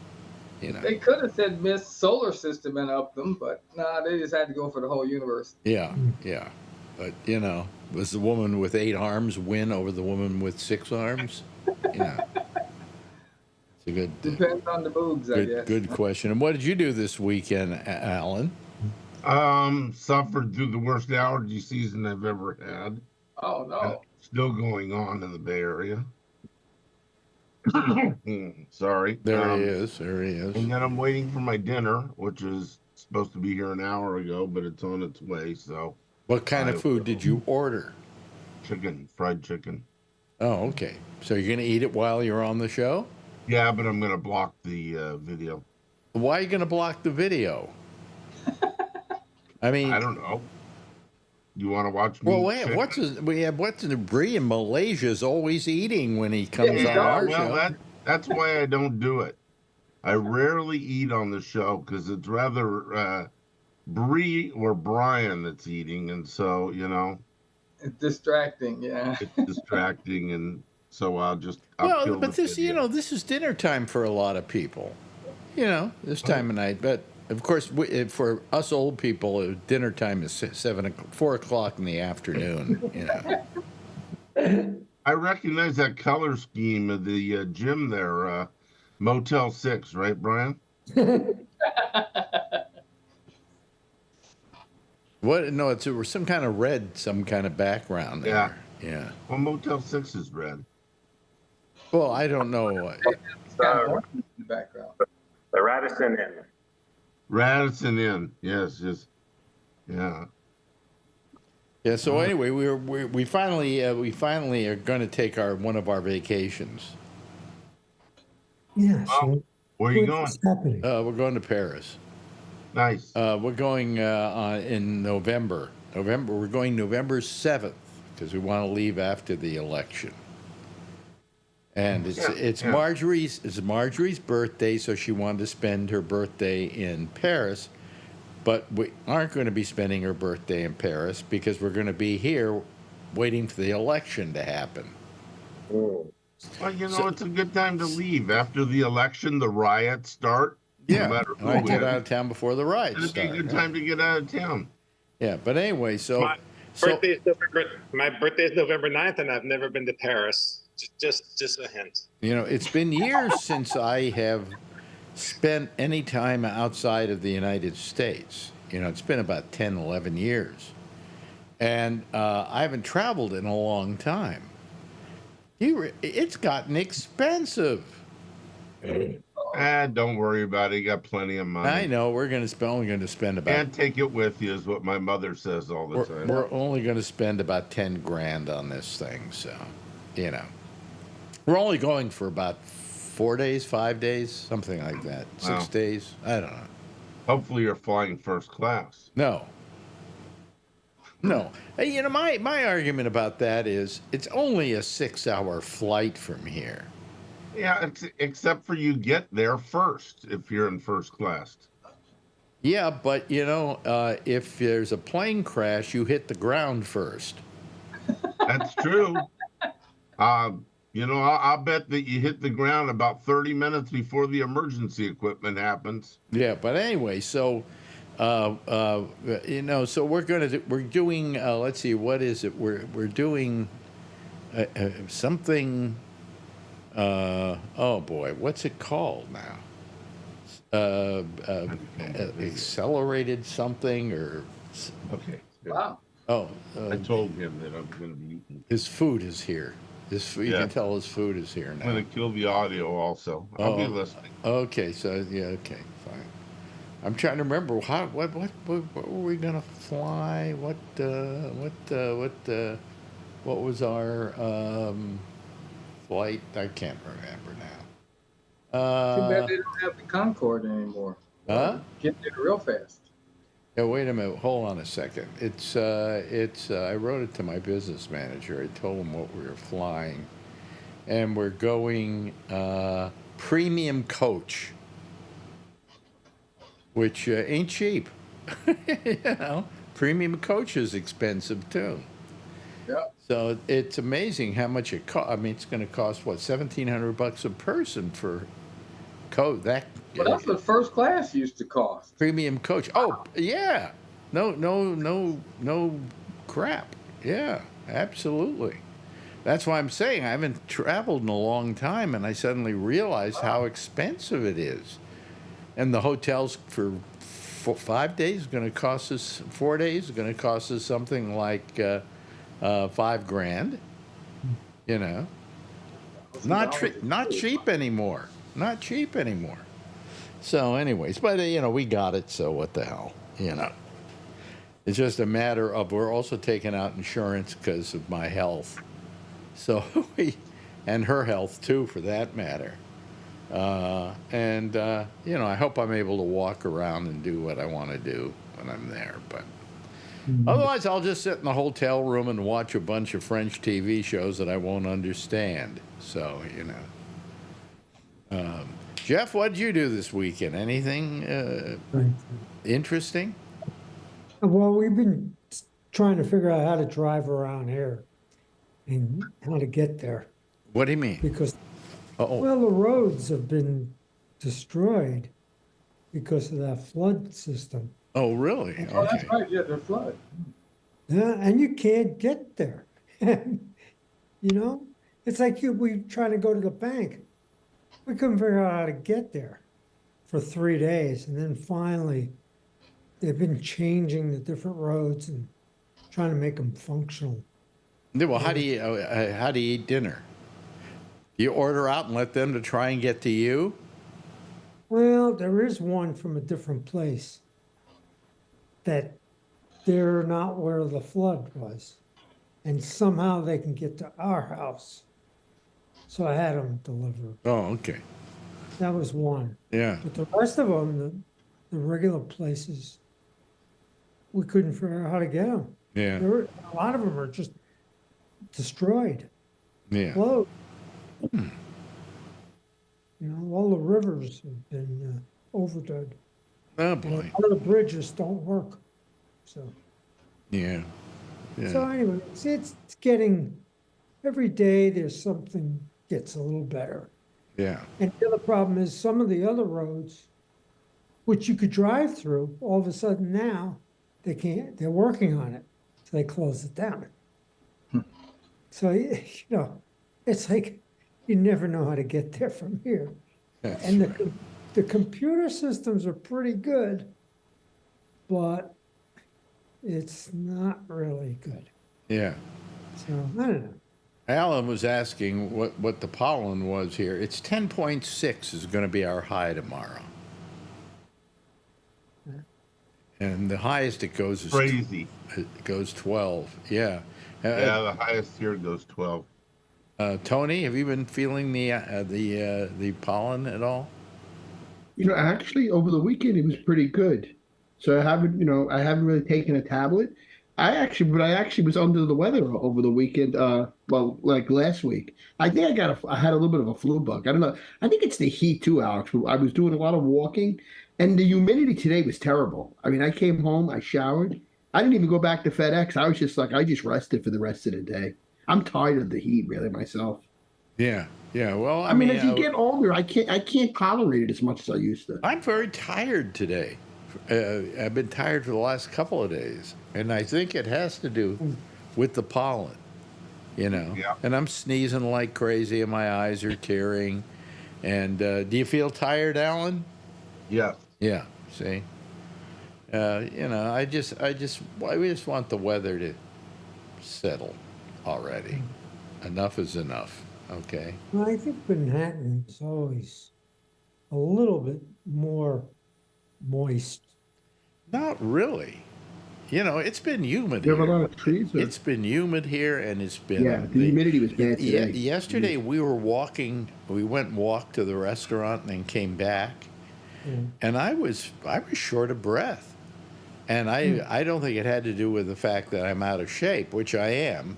They could have said Miss Solar System and up them, but they just had to go for the whole universe. Yeah. But was the woman with 8 arms win over the woman with 6 arms? It's a good. Depends on the boobs, I guess. Good question. And what did you do this weekend, Alan? Suffered through the worst allergy season I've ever had. Oh no! Still going on in the Bay Area. Sorry. There he is. And then I'm waiting for my dinner, which is supposed to be here an hour ago, but it's on its way. So. What kind of food did you order? Fried chicken. Oh, okay. So you're going to eat it while you're on the show? Yeah, but I'm going to block the video. Why are you going to block the video? I mean, I don't know. You want to watch me? Well, what's Bree in Malaysia is always eating when he comes on our show. That's why I don't do it. I rarely eat on the show because it's rather Bree or Brian that's eating, and so it's distracting. Yeah, it's distracting, and So I'll kill but the this, video. this is dinner time for a lot of people. This time of night. But of course, for us old people, dinner time is 4 o'clock in the afternoon. I recognize that color scheme of the gym there, Motel 6, right, Brian? What? No, it's some kind of red, some kind of background there. Yeah. Well, Motel 6 is red. Well, I don't know. It's kind of orange in the background. The Radisson Inn. Radisson Inn. Yes. Yeah. Yeah. So anyway, we finally are going to take one of our vacations. Yeah. So Where are you going? what's happening? We're going to Paris. Nice. We're going in November. We're going November 7th because we want to leave after the election. And it's Marjorie's birthday, so she wanted to spend her birthday in Paris. But we aren't going to be spending her birthday in Paris because we're going to be here waiting for the election to happen. Mm. Well, it's a good time to leave. After the election, the riots start. Yeah, no matter who I get wins. out of town before the riots It'd be start. a good time to get out of town. Yeah, but anyway, My birthday is November 9th, and I've never been to Paris. Just a hint. It's been years since I have spent any time outside of the United States. It's been about 10, 11 years. And I haven't traveled in a long time. It's gotten expensive. Don't worry about it. You got plenty of money. I know. We're only going to spend about... Can't take it with you is what my mother says all the time. We're only going to spend about 10 grand on this thing. So, we're only going for about 4 days, 5 days, something like that. 6 days. I don't know. Hopefully you're flying first class. No. Hey, my argument about that is it's only a 6-hour flight from here. Yeah, except for you get there first if you're in first class. Yeah, but if there's a plane crash, you hit the ground first. That's true. I'll bet that you hit the ground about 30 minutes before the emergency equipment happens. Yeah, but anyway, so so we're doing. Let's see, what is it? We're doing something. Oh boy, what's it called now? Accelerated something or? Okay. Wow. Oh, I told him that I'm going to be eating. his food is here. You can tell his food is here now. I'm going to kill the audio also. I'll be listening. Okay, so okay, fine. I'm trying to remember what were we gonna fly? What was our flight? I can't remember now. Too bad they don't have the Concorde anymore. Huh? Getting it real fast. Yeah, wait a minute. Hold on a second. It's I wrote it to my business manager. I told him what we were flying, and we're going premium coach, which ain't cheap. Premium coach is expensive too. Yeah. So it's amazing how much it costs. I mean, it's going to cost what, $1,700 a person for coach. Well, that's what first class used to cost. Premium coach. Oh, yeah. No crap. Yeah, absolutely. That's why I'm saying I haven't traveled in a long time, and I suddenly realized how expensive it is. And the hotels for 5 days is going to cost us, 4 days is going to cost us something like $5,000. Not cheap anymore. Not cheap anymore. So, anyways, but we got it. So what the hell, It's just a matter of we're also taking out insurance because of my health. So and her health too, for that matter. I hope I'm able to walk around and do what I want to do when I'm there. But otherwise, I'll just sit in the hotel room and watch a bunch of French TV shows that I won't understand. So, Jeff, what did you do this weekend? Anything interesting? Well, we've been trying to figure out how to drive around here and how to get there. What do you mean? because, Oh, well, the roads have been destroyed because of that flood system. oh, really? Oh, that's Okay. right. Yeah, the flood. Yeah, and you can't get there. You know, it's like we try to go to the bank. We couldn't figure out how to get there for 3 days. And then finally, they've been changing the different roads and trying to make them functional. Yeah, well, how do you eat dinner? You order out and let them to try and get to you? Well, there is one from a different place that they're not where the flood was. And somehow they can get to our house. So I had them delivered. Oh, okay. That was one. Yeah. But the rest of them, the regular places, we couldn't figure out how to get them. Yeah. A lot of them are just destroyed, Yeah. flowed. You know, all the rivers have been overdone. Oh, And a boy. lot of the bridges don't work. So, Yeah. so Yeah. anyway, it's getting, every day there's something gets a little better. Yeah. And the other problem is some of the other roads, which you could drive through, all of a sudden now, they can't, they're working on it. So they close it down. So, you know, it's like, you never know how to get there from here. That's And right. the computer systems are pretty good, but it's not really good. Yeah. So, I don't know. Alan was asking what the pollen was here. It's 10.6 is going to be our high tomorrow. And the highest it goes is Crazy. it goes 12. Yeah. Yeah, the highest here goes 12. Tony, have you been feeling the pollen at all? Actually, over the weekend it was pretty good. So I haven't really taken a tablet. I actually was under the weather over the weekend. Well, like last week. I think I had a little bit of a flu bug. I don't know. I think it's the heat too, Alex. I was doing a lot of walking, and the humidity today was terrible. I mean, I came home, I showered. I didn't even go back to FedEx. I was just like, I just rested for the rest of the day. I'm tired of the heat, really, myself. Yeah. Yeah. Well, I mean, as you get older, I can't tolerate it as much as I used to. I'm very tired today. I've been tired for the last couple of days, and I think it has to do with the pollen, Yeah. And I'm sneezing like crazy, and my eyes are tearing. And do you feel tired, Alan? Yeah. Yeah. See, I just want the weather to settle already. Enough is enough. Okay. Well, I think Manhattan's always a little bit more moist. Not really. It's been humid You have a here. lot of trees. It's been humid here, and it's been The humidity was bad today. Yesterday we were walking. We went and walked to the restaurant and then came back, and I was short of breath, and I don't think it had to do with the fact that I'm out of shape, which I am,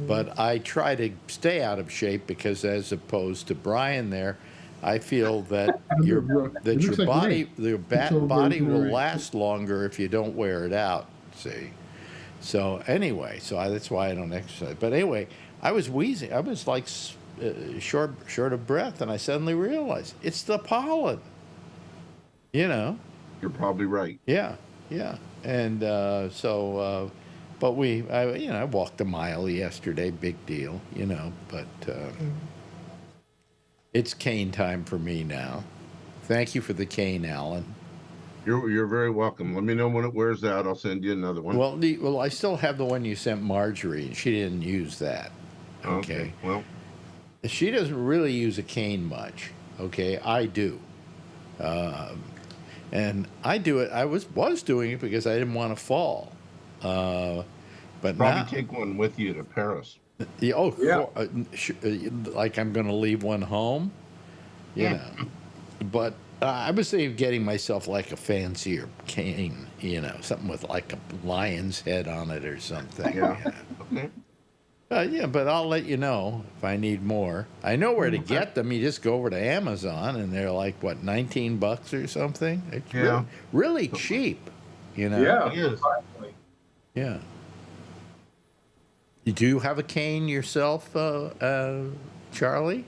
but I try to stay out of shape because, as opposed to Brian there, I feel that your body will last longer if you don't wear it out. See, so anyway, that's why I don't exercise. But anyway, I was wheezing. I was like short of breath, and I suddenly realized it's the pollen. You're probably right. Yeah, and but I walked a mile yesterday. Big deal, but. It's cane time for me now. Thank you for the cane, Alan. You're very welcome. Let me know when it wears out. I'll send you another one. Well, I still have the one you sent Marjorie, and she didn't use that. Okay. Well, She doesn't really use a cane much. Okay, I do. And I do it. I was doing it because I didn't want to fall. But probably now, take one with you to Paris. yeah, Yeah. like I'm going to leave one home, But I was thinking of getting myself like a fancier cane, something with like a lion's head on it or something. Yeah. Okay. But I'll let you know if I need more. I know where to get them. You just go over to Amazon, and they're like, what, $19 or something? It's really cheap, Yeah. It is. Finally. Yeah. Do you have a cane yourself, Charlie?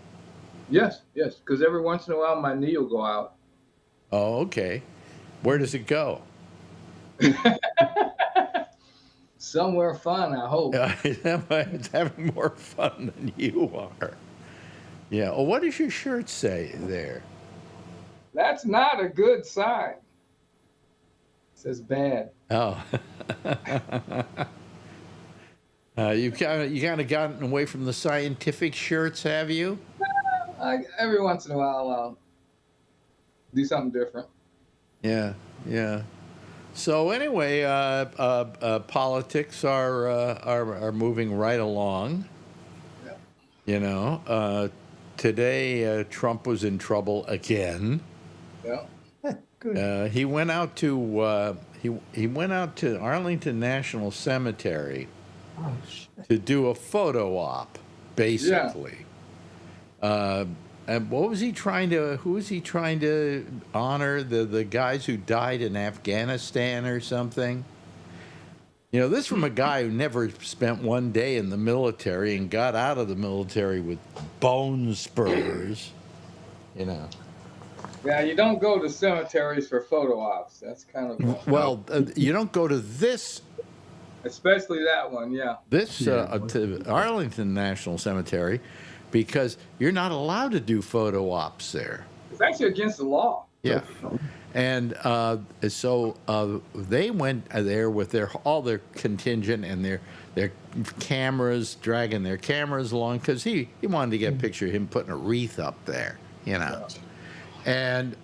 Yes, because every once in a while my knee will go out. Oh, okay. Where does it go? Somewhere fun, I hope. It's having more fun than you are. Yeah. Well, what does your shirt say there? That's not a good sign. It says bad. Oh. You kind of gotten away from the scientific shirts, have you? Every once in a while I'll do something different. Yeah. So anyway, politics are moving right along. Yep. You know, today Trump was in trouble again. Yeah. Good. He went out to he went out to Arlington National Cemetery Oh, shit. to do a photo op, basically. And what was he trying to? Who was he trying to honor? The guys who died in Afghanistan or something. You know, this from a guy who never spent one day in the military and got out of the military with bone spurs. You know. Yeah, you don't go to cemeteries for photo ops. That's kind of Well, you don't go to this. Especially that one, yeah. To Arlington National Cemetery, because you're not allowed to do photo ops there. It's actually against the law. Yeah, and so they went there with all their contingent and their cameras, dragging their cameras along because he wanted to get a picture of him putting a wreath up there, you know. And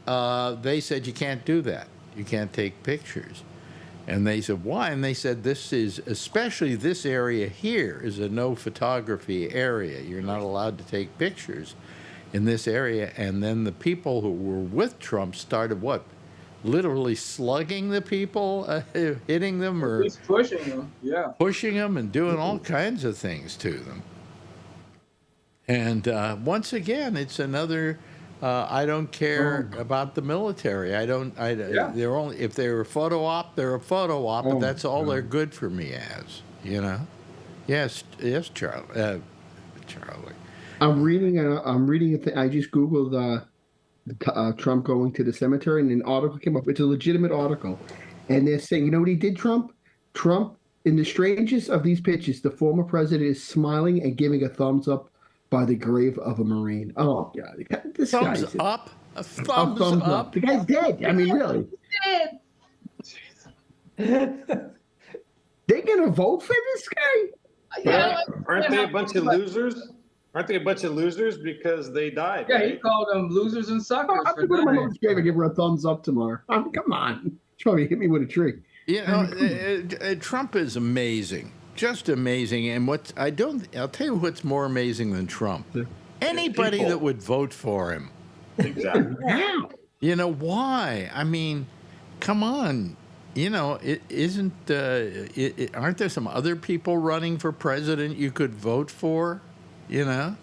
they said you can't do that. You can't take pictures. And they said, why? And they said, especially this area here is a no photography area. You're not allowed to take pictures in this area. And then the people who were with Trump started literally slugging the people, hitting them, or he's pushing them, yeah. Pushing them and doing all kinds of things to them. And once again, it's another... I don't care about the military. They're only if they're a photo op, they're a photo op, but that's all they're good for me as, you know. Yes, Charlie. Charlie. I'm reading a thing. I just googled Trump going to the cemetery, and an article came up. It's a legitimate article, and they're saying, you know what he did, Trump? Trump, in the strangest of these pictures, the former president is smiling and giving a thumbs up by the grave of a Marine. Oh God, this thumbs guy's up. A thumbs up. The guy's dead. I mean, really. They're gonna vote for this guy? Yeah. Aren't they a bunch of losers? Aren't they a bunch of losers because they died? Yeah, right? he called them losers and suckers. I'm gonna go to my mom's grave and give her a thumbs up tomorrow. I mean, come on. She's probably hit me with a tree. You know, Trump is amazing. Just amazing. And I'll tell you what's more amazing than Trump. Anybody that would vote for him. Exactly. You know, why? I mean, come on. You know, aren't there some other people running for president you could vote for? You know?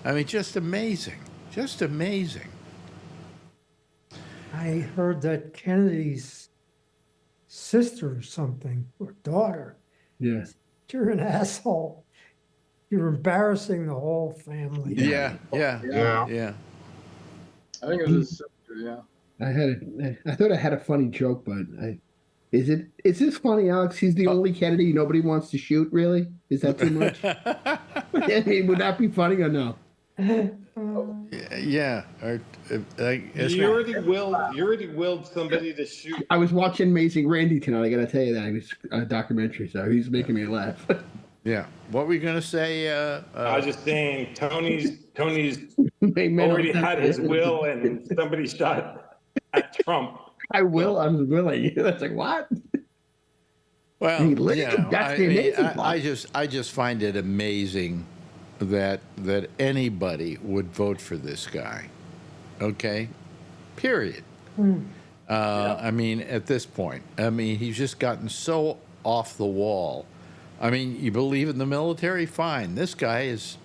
I mean, just amazing. Just amazing. I heard that Kennedy's sister or something, or daughter. Yes. You're an asshole. You're embarrassing the whole family. Yeah. Yeah. I think it was his sister, yeah. I thought I had a funny joke, but is this funny, Alex? He's the only Kennedy nobody wants to shoot, really? Is that too much? I mean, would that be funny or no? Yeah. You already willed somebody to shoot. I was watching Amazing Randy tonight. I got to tell you that. It was a documentary, so he's making me laugh. Yeah. What were you going to say? I was just saying, Tony's already had his will, and somebody shot at Trump. I'm willing. That's like, what? Well, that's the amazing part. I just find it amazing that anybody would vote for this guy. Okay? Period. I mean, at this point, he's just gotten so off the wall. I mean, you believe in the military? Fine. This guy has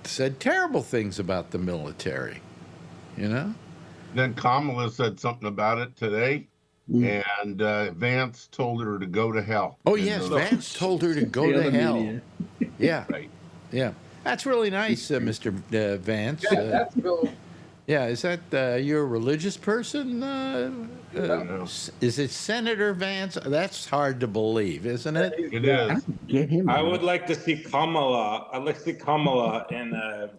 said terrible things about the military, you know? Then Kamala said something about it today, and Vance told her to go to hell. Oh, yes, Vance told her to go to hell. Yeah. Right. Yeah. That's really nice, Mr. Vance. Yeah, that's Bill. Yeah, is that you're a religious person? Is it Senator Vance? That's hard to believe, isn't it? It I is. don't get him. I would like to see Kamala. I'd like to see Kamala in a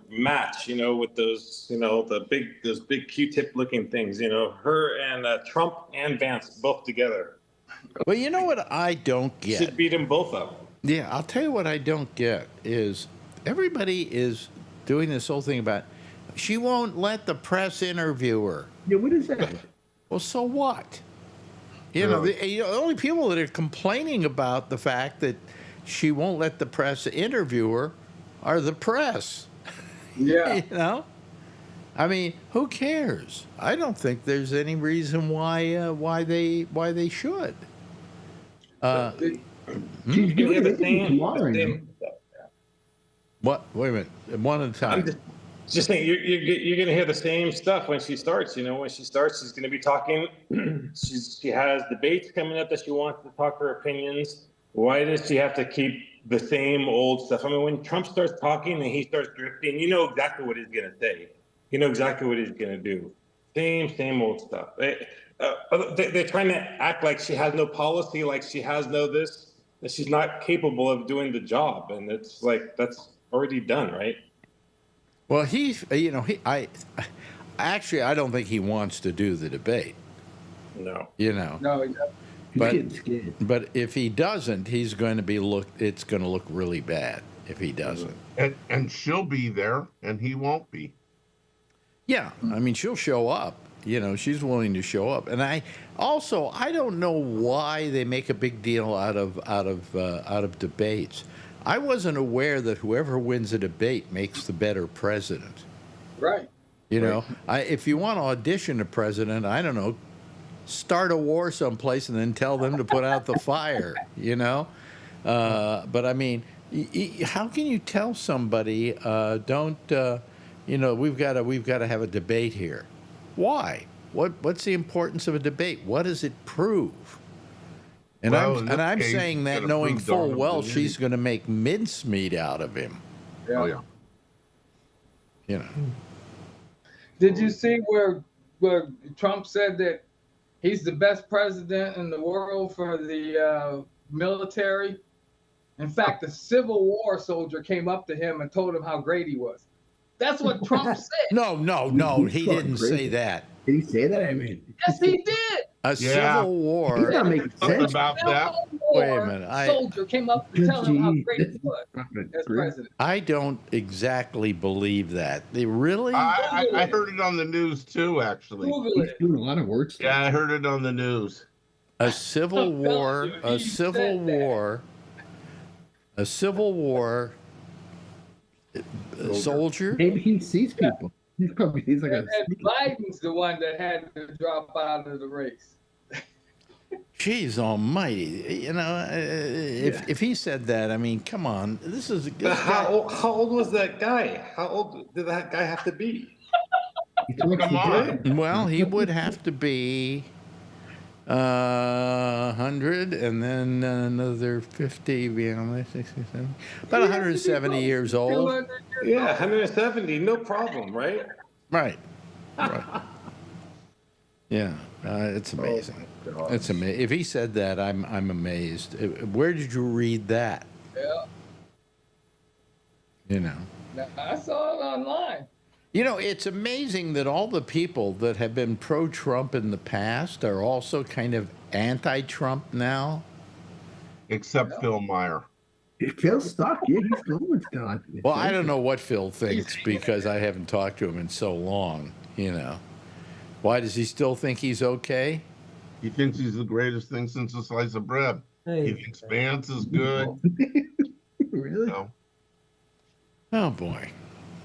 match, with those, those big Q-tip looking things. Her and Trump and Vance both together. Well, you know what I don't get? Should beat them both up. Yeah, I'll tell you what I don't get is everybody is doing this whole thing about she won't let the press interview her. Yeah, what is that? Well, so what? The only people that are complaining about the fact that she won't let the press interview her are the press. Yeah. I mean, who cares? I don't think there's any reason why they should. She's You doing have the it same, tomorrow. What? Wait a minute. One at a time. Just saying, you're going to hear the same stuff when she starts. When she starts, she's going to be talking. She has debates coming up that she wants to talk her opinions. Why does she have to keep the same old stuff? I mean, when Trump starts talking and he starts drifting, you know exactly what he's going to say. You know exactly what he's going to do. Same old stuff. They're trying to act like she has no policy, like she has no this, that she's not capable of doing the job. And it's like, that's already done, right? Well, I don't think he wants to do the debate. No. No, he doesn't. But if he doesn't, it's going to look really bad if he doesn't. And she'll be there, and he won't be. Yeah, I mean, she'll show up. She's willing to show up. And I don't know why they make a big deal out of debates. I wasn't aware that whoever wins a debate makes the better president. Right. If you want to audition a president, I don't know, start a war someplace and then tell them to put out the fire. But I mean, how can you tell somebody don't? We've got to have a debate here. Why? What's the importance of a debate? What does it prove? And I'm saying that knowing full well she's going to make mincemeat out of him. Yeah. Oh, yeah. Did you see where Trump said that he's the best president in the world for the military? In fact, a Civil War soldier came up to him and told him how great he was. That's what Trump said. No, he didn't say that. Did he say that? I mean, Yes, he did. Civil War. He's not making sense About that. Wait a minute. Soldier came up to tell him how great he was as president. I don't exactly believe that. They really? I heard it on the news too, actually. Google he's it. doing a lot of words. Yeah, I heard it on the news. A civil war. A civil war. A civil war. Soldier. Maybe he sees people. He's like And Biden's the one that had to drop out of the race. Jeez almighty. If he said that, I mean, come on. How old was that guy? How old did that guy have to be? Come on. Well, he would have to be 100 and then another 50, 60, 70, about 170 years old. Yeah, 170, no problem, right? Right. Yeah, it's amazing. It's amazing. If he said that, I'm amazed. Where did you read that? Yeah. I saw it online. It's amazing that all the people that have been pro-Trump in the past are also kind of anti-Trump now. Except Phil Meyer. Phil's stuck. Yeah, he's going still. Well, I don't know what Phil thinks because I haven't talked to him in so long, Why does he still think he's okay? He thinks he's the greatest thing since a slice of bread. He thinks Vance is good. Really? No. Oh, boy.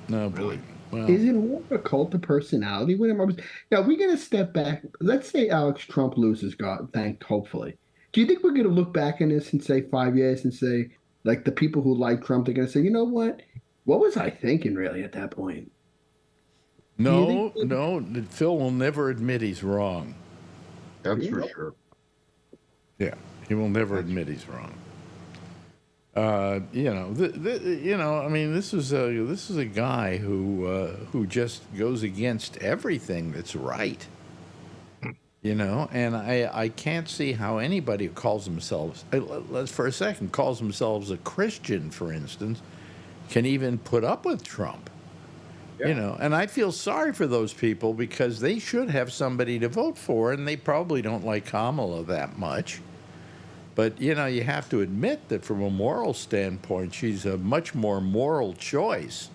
No, boy. Really? Well, Is it more of a cult of personality with him? Now, we're going to step back. Let's say Alex Trump loses, God thanked, hopefully. Do you think we're going to look back on this and say 5 years and say, like the people who like Trump, they're going to say, you know what? What was I thinking really at that point? no, Phil will never admit he's wrong. That's for sure. Yeah, he will never admit he's wrong. I mean, this is a guy who just goes against everything that's right. And I can't see how anybody who calls themselves, let's for a second, calls themselves a Christian, for instance, can even put up with Trump. Yeah. And I feel sorry for those people because they should have somebody to vote for, and they probably don't like Kamala that much. But, you have to admit that from a moral standpoint, she's a much more moral choice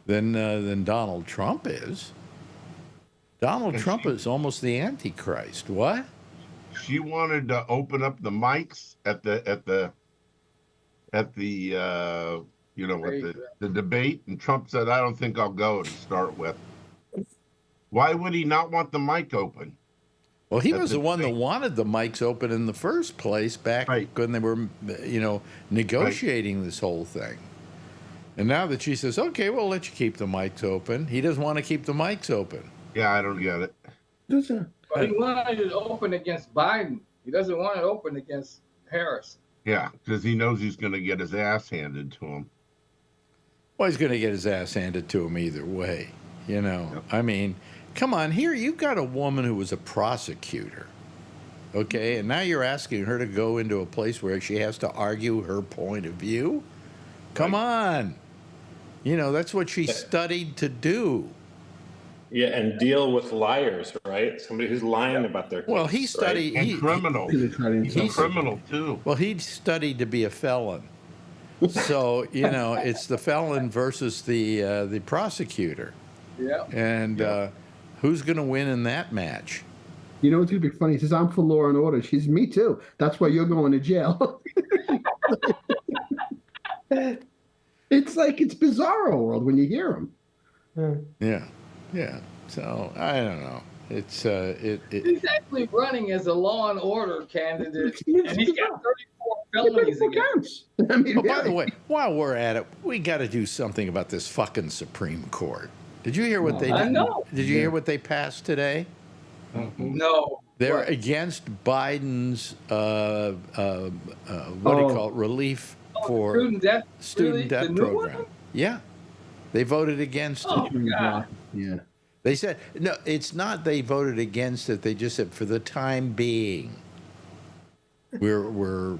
than Donald Trump is. Donald Trump is almost the Antichrist. What? She wanted to open up the mics at the debate, and Trump said, "I don't think I'll go," to start with. Why would he not want the mic open? Well, he was the one that wanted the mics open in the first place back when they were, negotiating this whole thing. And now that she says, "Okay, we'll let you keep the mics open," he doesn't want to keep the mics open. Yeah, I don't get it. But he wanted it open against Biden. He doesn't want it open against Harris. Yeah, because he knows he's going to get his ass handed to him. Well, he's going to get his ass handed to him either way. Yep. I mean, come on, here you've got a woman who was a prosecutor, okay, and now you're asking her to go into a place where she has to argue her point of view? Come on. That's what she studied to do. Yeah, and deal with liars, right? Somebody who's lying about their case. Well, he studied... Right? And criminal. He's a criminal, too. Well, he studied to be a felon. So, it's the felon versus the prosecutor. Yeah. And who's going to win in that match? You know what's going to be funny? He says, "I'm for law and order." She's, "Me too. That's why you're going to jail." It's like it's Bizarro World when you hear him. Yeah. So I don't know. It's He's actually running as a law and order candidate, and he's got 34 felonies against him. I mean, by the way, while we're at it, we got to do something about this fucking Supreme Court. Did you hear what they did? I know. Did you hear what they passed today? No. They're against Biden's what do you call it? Relief for student debt program. Yeah, they voted against it. God. Yeah. They said no. It's not. They voted against it. They just said for the time being, we're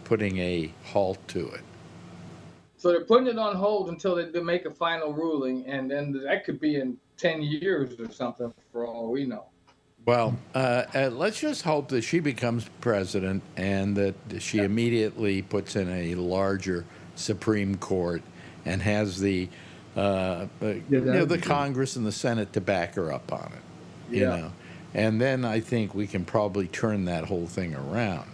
putting a halt to it. So they're putting it on hold until they make a final ruling, and then that could be in 10 years or something for all we know. Well, let's just hope that she becomes president and that she immediately puts in a larger Supreme Court and has the the Congress and the Senate to back her up on it. And then I think we can probably turn that whole thing around.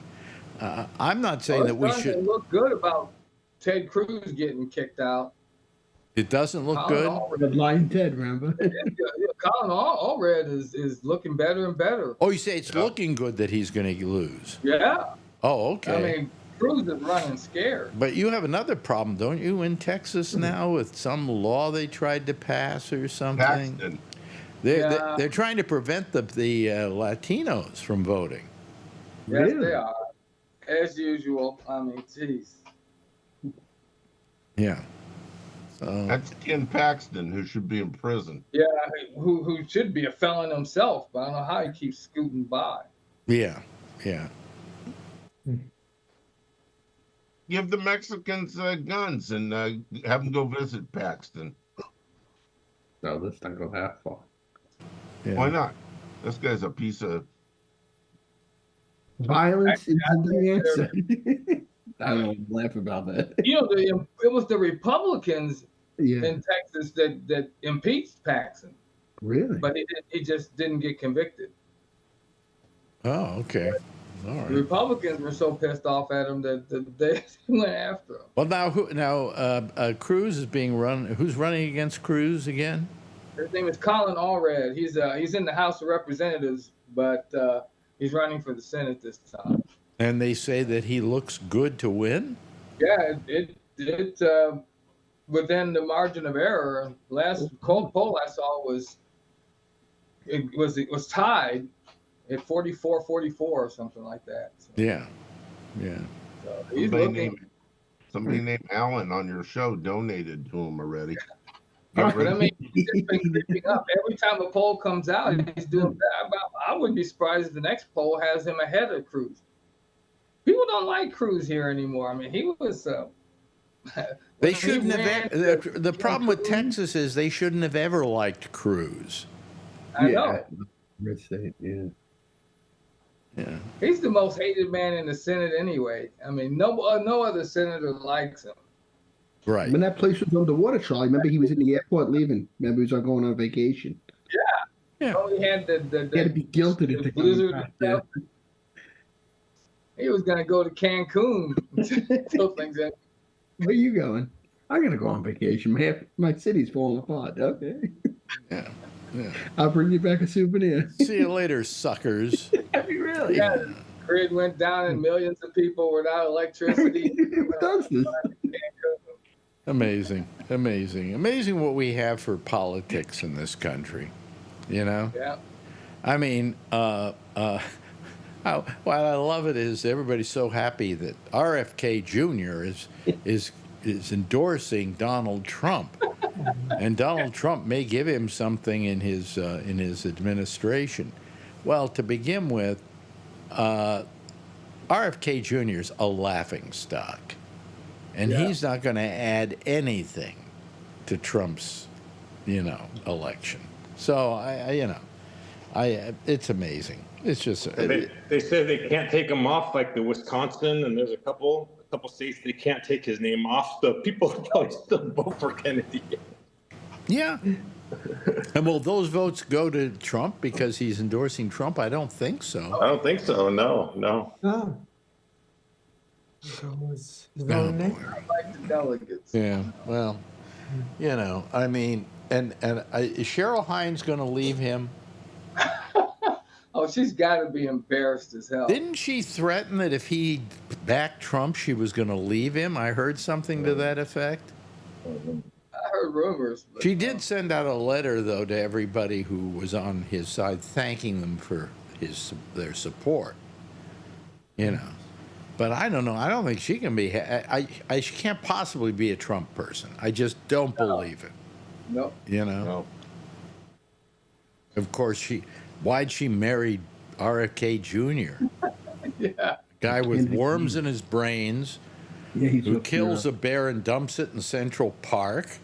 I'm not saying that we should. It look good about Ted Cruz getting kicked out. It doesn't look good. The blind Ted, remember? Colin Allred is looking better and better. Oh, you say it's looking good that he's going to lose? Yeah. Oh, okay. I mean, Cruz is running scared. But you have another problem, don't you, in Texas now with some law they tried to pass or something? Paxton. They're trying to prevent the Latinos from voting. Yes, they are. As usual. I mean, geez. Yeah. That's Ken Paxton, who should be in prison. Yeah, who should be a felon himself, but I don't know how he keeps scooting by. Yeah. Give the Mexicans guns and have them go visit Paxton. No, let's not go that far. Yeah. Why not? This guy's a piece of... Violence isn't the answer. I don't laugh about that. It was the Republicans Yeah. in Texas that impeached Paxton, Really? but he just didn't get convicted. Oh, okay. All The right. Republicans were so pissed off at him that they went after him. Well, now Cruz is being run. Who's running against Cruz again? His name is Colin Allred. He's in the House of Representatives, but he's running for the Senate this time. And they say that he looks good to win? Yeah, it within the margin of error. Last cold poll I saw was tied at 44-44 or something like that. So. Yeah. So he's Somebody looking. named somebody named Alan on your show donated to him already. But I mean, he's just been creeping up. Every time a poll comes out, he's doing that. I wouldn't be surprised if the next poll has him ahead of Cruz. People don't like Cruz here anymore. I mean, he was. They shouldn't have. The problem with Texas is they shouldn't have ever liked Cruz. I know. Red state, yeah. Yeah. He's the most hated man in the Senate anyway. I mean, no other senator likes him. Right. When that place was underwater, Charlie, remember he was in the airport leaving. Remember he was going on vacation. Yeah. Oh, he had the He had to be guilted the at the blizzard time. and stuff. He was gonna go to Cancun until things ended. Where are you going? I'm gonna go on vacation. My city's falling apart. Okay. Yeah. Yeah. I'll bring you back a souvenir. See you later, suckers. Really? Yeah, the grid went down and millions of people without electricity. Who does this? Amazing, amazing, amazing what we have for politics in this country. You know. Yeah. I mean, what I love it is everybody's so happy that RFK Jr. is endorsing Donald Trump, and Donald Trump may give him something in his administration. Well, to begin with, RFK Jr. is a laughingstock, and he's not going to add anything to Trump's, election. So it's amazing. It's just they said they can't take him off, like the Wisconsin, and there's a couple states they can't take his name off. So people probably still vote for Kennedy. Yeah. And will those votes go to Trump because he's endorsing Trump? I don't think so. I don't think so. No. Oh. So it's Oh, voting boy. Like the delegates. Yeah. Well, I mean, and is Cheryl Hines going to leave him? Oh, she's got to be embarrassed as hell. Didn't she threaten that if he backed Trump, she was going to leave him? I heard something to that effect. I heard rumors. But, She did send out a letter, though, to everybody who was on his side, thanking them for their support. But I don't know. I don't think she can be. She can't possibly be a Trump person. I just don't believe it. No. No. Of course, why'd she marry RFK Jr.? Yeah. Guy with worms in his brains, Yeah, who kills a bear and dumps it in Central Park.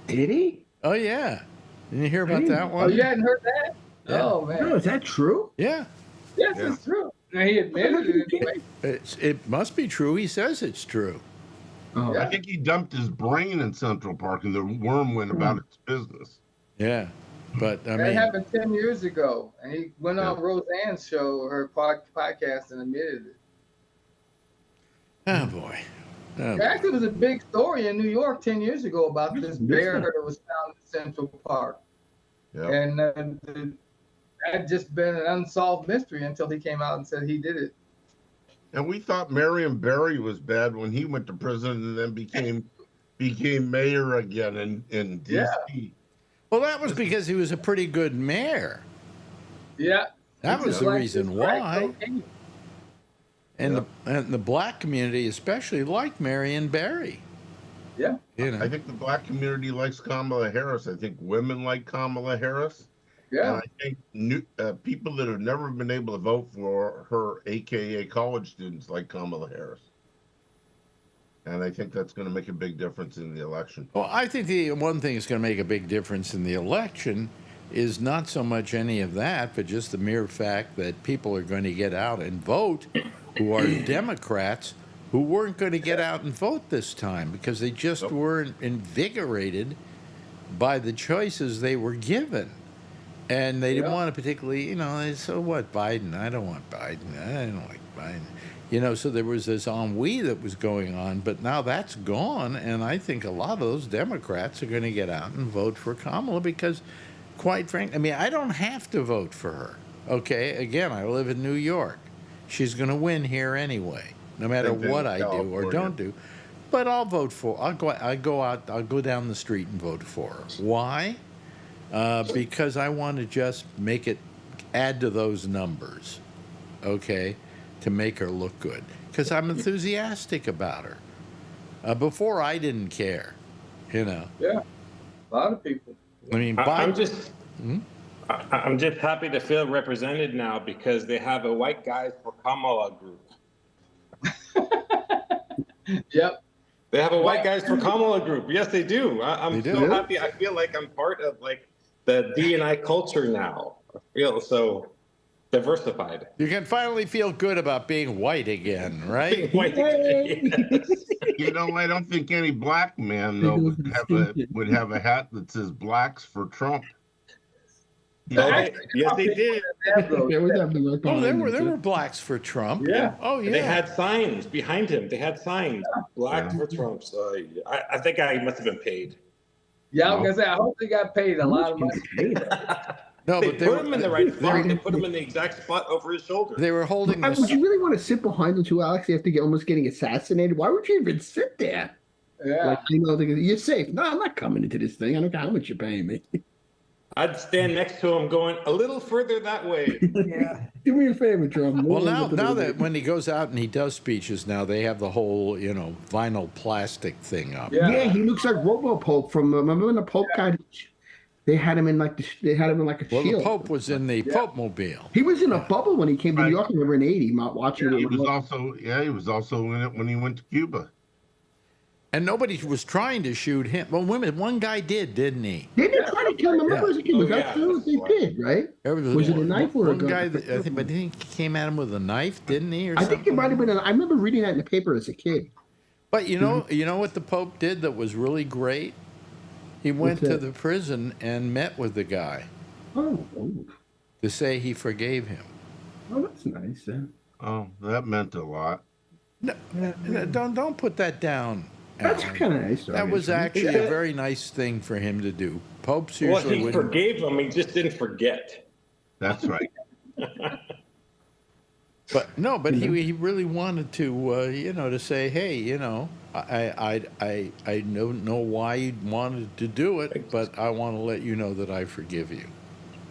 Did he? Oh, yeah. Didn't you hear about that Oh, one? you hadn't heard that? Yeah. Oh, man. No, is that true? Yeah. Yes, it's true. Now, he admitted it anyway. It must be true. He says it's true. Oh, Yeah. I think he dumped his brain in Central Park, and the worm went about its business. Yeah. But, I That mean, happened 10 years ago. And he went on Roseanne's show, her podcast, and admitted it. oh, boy. Oh, Actually, it was a big story in New York 10 years ago about this bear that was found in Central Park. Yeah. And that had just been an unsolved mystery until he came out and said he did it. And we thought Marion Barry was bad when he went to prison and then became mayor again in D.C. Yeah. well, that was because he was a pretty good mayor. Yeah. That was Just the like reason this crack why. cocaine. And the black community especially liked Marion Barry. Yeah. I think the black community likes Kamala Harris. I think women like Kamala Harris. Yeah. And I think people that have never been able to vote for her, a.k.a. college students, like Kamala Harris. And I think that's going to make a big difference in the election. Well, I think the one thing that's going to make a big difference in the election is not so much any of that, but just the mere fact that people are going to get out and vote who are Democrats who weren't going to get out and vote this time because they just weren't invigorated by the choices they were given. And they didn't want to particularly, so what, Biden? I don't want Biden. I don't like Biden. So there was this ennui that was going on, but now that's gone, and I think a lot of those Democrats are going to get out and vote for Kamala because, quite frankly, I don't have to vote for her, okay? Again, I live in New York. She's going to win here anyway, no matter what I do or don't do. But I'll vote for her. I'll go down the street and vote for her. Why? Because I want to just add to those numbers, okay, to make her look good. because I'm enthusiastic about her. Before, I didn't care, you know. Yeah, a lot of people. I mean, I'm just happy to feel represented now because they have a White Guys for Kamala group. Yep. They have a White Guys for Kamala group. Yes, they do. I'm They so do? happy. I feel like I'm part of like the D&I culture now. I feel so diversified. you can finally feel good about being white again, right? White. Yes. You know, I don't think any black man though would have a hat that says "Blacks for Trump." Yes, they did. There was that like Oh, there were blacks for Trump. Yeah. Oh, yeah. They had signs behind him. They had signs, black for Trump. So I think I must have been paid. Yeah, I was gonna say, I hope they got paid a lot of money. No, They but put him in the right spot. They put him in the exact spot over his shoulder. They were holding Would this. you really want to sit behind them two, Alex, after almost getting assassinated? Why would you even sit there? Yeah. Like, you know, you're safe. No, I'm not coming into this thing. I don't care how much you're paying me. I'd stand next to him going a little further that way. Yeah. Do me a favor, Trump. Well, now that when he goes out and he does speeches now, they have the whole, you know, vinyl plastic thing up. Yeah. he looks like Robo Pope from. Remember when the Pope guy? They had him in like a Well, shield. the Pope was in the Pope mobile. He was in a bubble when he came to New York. I remember in '80, watching He it. was also in it when he went to Cuba. And nobody was trying to shoot him. Well, one guy did, didn't he? They didn't try to kill him. Remember as a kid? Was that true? They did, right? There Was it a knife or a one gun? guy? That, I think he came at him with a knife, didn't he? Or I something? think it might have been. I remember reading that in the paper as a kid. But you know what the Pope did that was really great? He went to the prison and met with the guy Oh, to say he forgave him. that's nice. Then. Oh, that meant a lot. No, don't put that down. That's Alan. kind of nice. That was actually a very nice thing for him to do. Popes Well, usually he wouldn't. forgave him. He just didn't forget. That's right. But no, but he really wanted to, you know, to say, hey, you know, I don't know why you wanted to do it, but I want to let you know that I forgive you.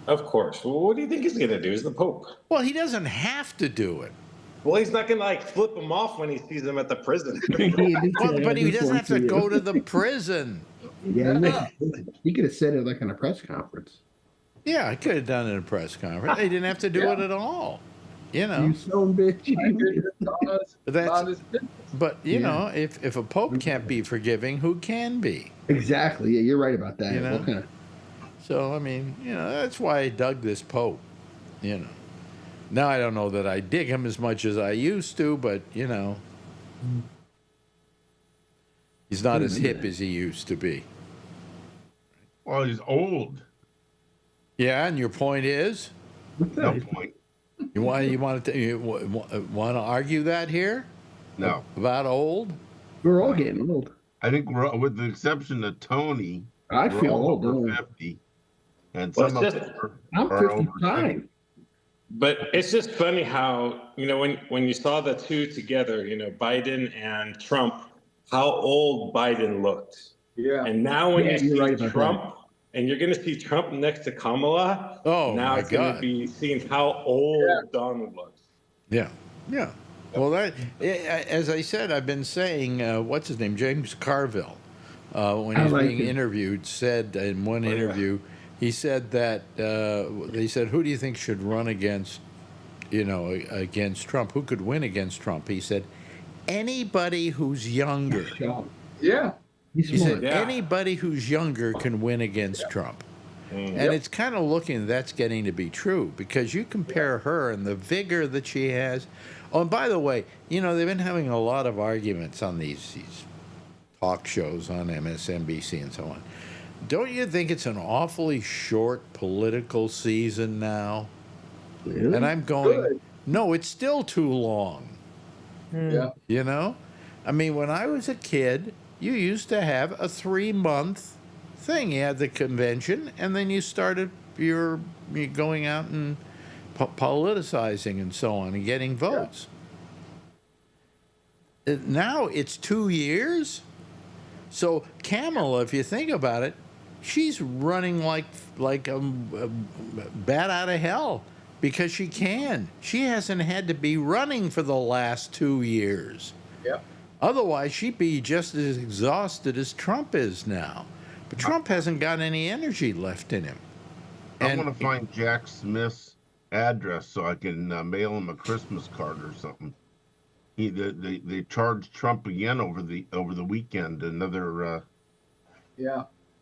Of course. Well, what do you think he's going to do? He's the Pope. Well, he doesn't have to do it. Well, he's not going to like flip him off when he sees him at the prison. Well, but he doesn't have to go to the prison. Yeah, he could have said it like in a press conference. Yeah, I could have done it in a press conference. They didn't have to do it at all. You know. You son of a bitch. But you know, if a pope can't be forgiving, who can be? Exactly. Yeah, you're right about that. You know? What kind of... So I mean, you know, that's why I dug this pope. You know. Now I don't know that I dig him as much as I used to, but you know, he's not as hip as he used to be. Well, he's old. Yeah, and your point is? No point. You want to argue that here? No. About old? We're all getting old. I think we're, with the exception of Tony, I we're feel all old. over don't 50. And Well, some of it's us just- I'm are over 55. But it's just funny how, you know, when you saw the two together, you know, Biden and Trump, how old Biden looked. Yeah. And now when Yeah, you you're see right about Trump, and you're going to see Trump next to Kamala, Oh, now my it's going God. to be seeing how old Donald looks. Yeah, yeah. Well, that, as I said, I've been saying, what's his name, James Carville, when he's being interviewed, said in one interview, he said that they said, "Who do you think should run against, you know, against Trump? Who could win against Trump?" He said, "Anybody who's younger." Yeah. He said, Yeah. "Anybody who's younger can win against Trump." And it's kind of looking that's getting to be true because you compare her and the vigor that she has. Oh, and by the way, you know, they've been having a lot of arguments on these talk shows on MSNBC and so on. Don't you think it's an awfully short political season now? Really? And I'm going, Good. no, it's still too long. Yeah. You know? I mean, when I was a kid, you used to have a 3-month thing. You had the convention, and then you started you're going out and politicizing and so on and getting votes. Now it's 2 years. So Kamala, if you think about it, she's running like a bat out of hell because she can. She hasn't had to be running for the last 2 years. Yep. Otherwise, she'd be just as exhausted as Trump is now. But Trump hasn't got any energy left in him. I want to find Jack Smith's address so I can mail him a Christmas card or something. They charged Trump again over the weekend. Another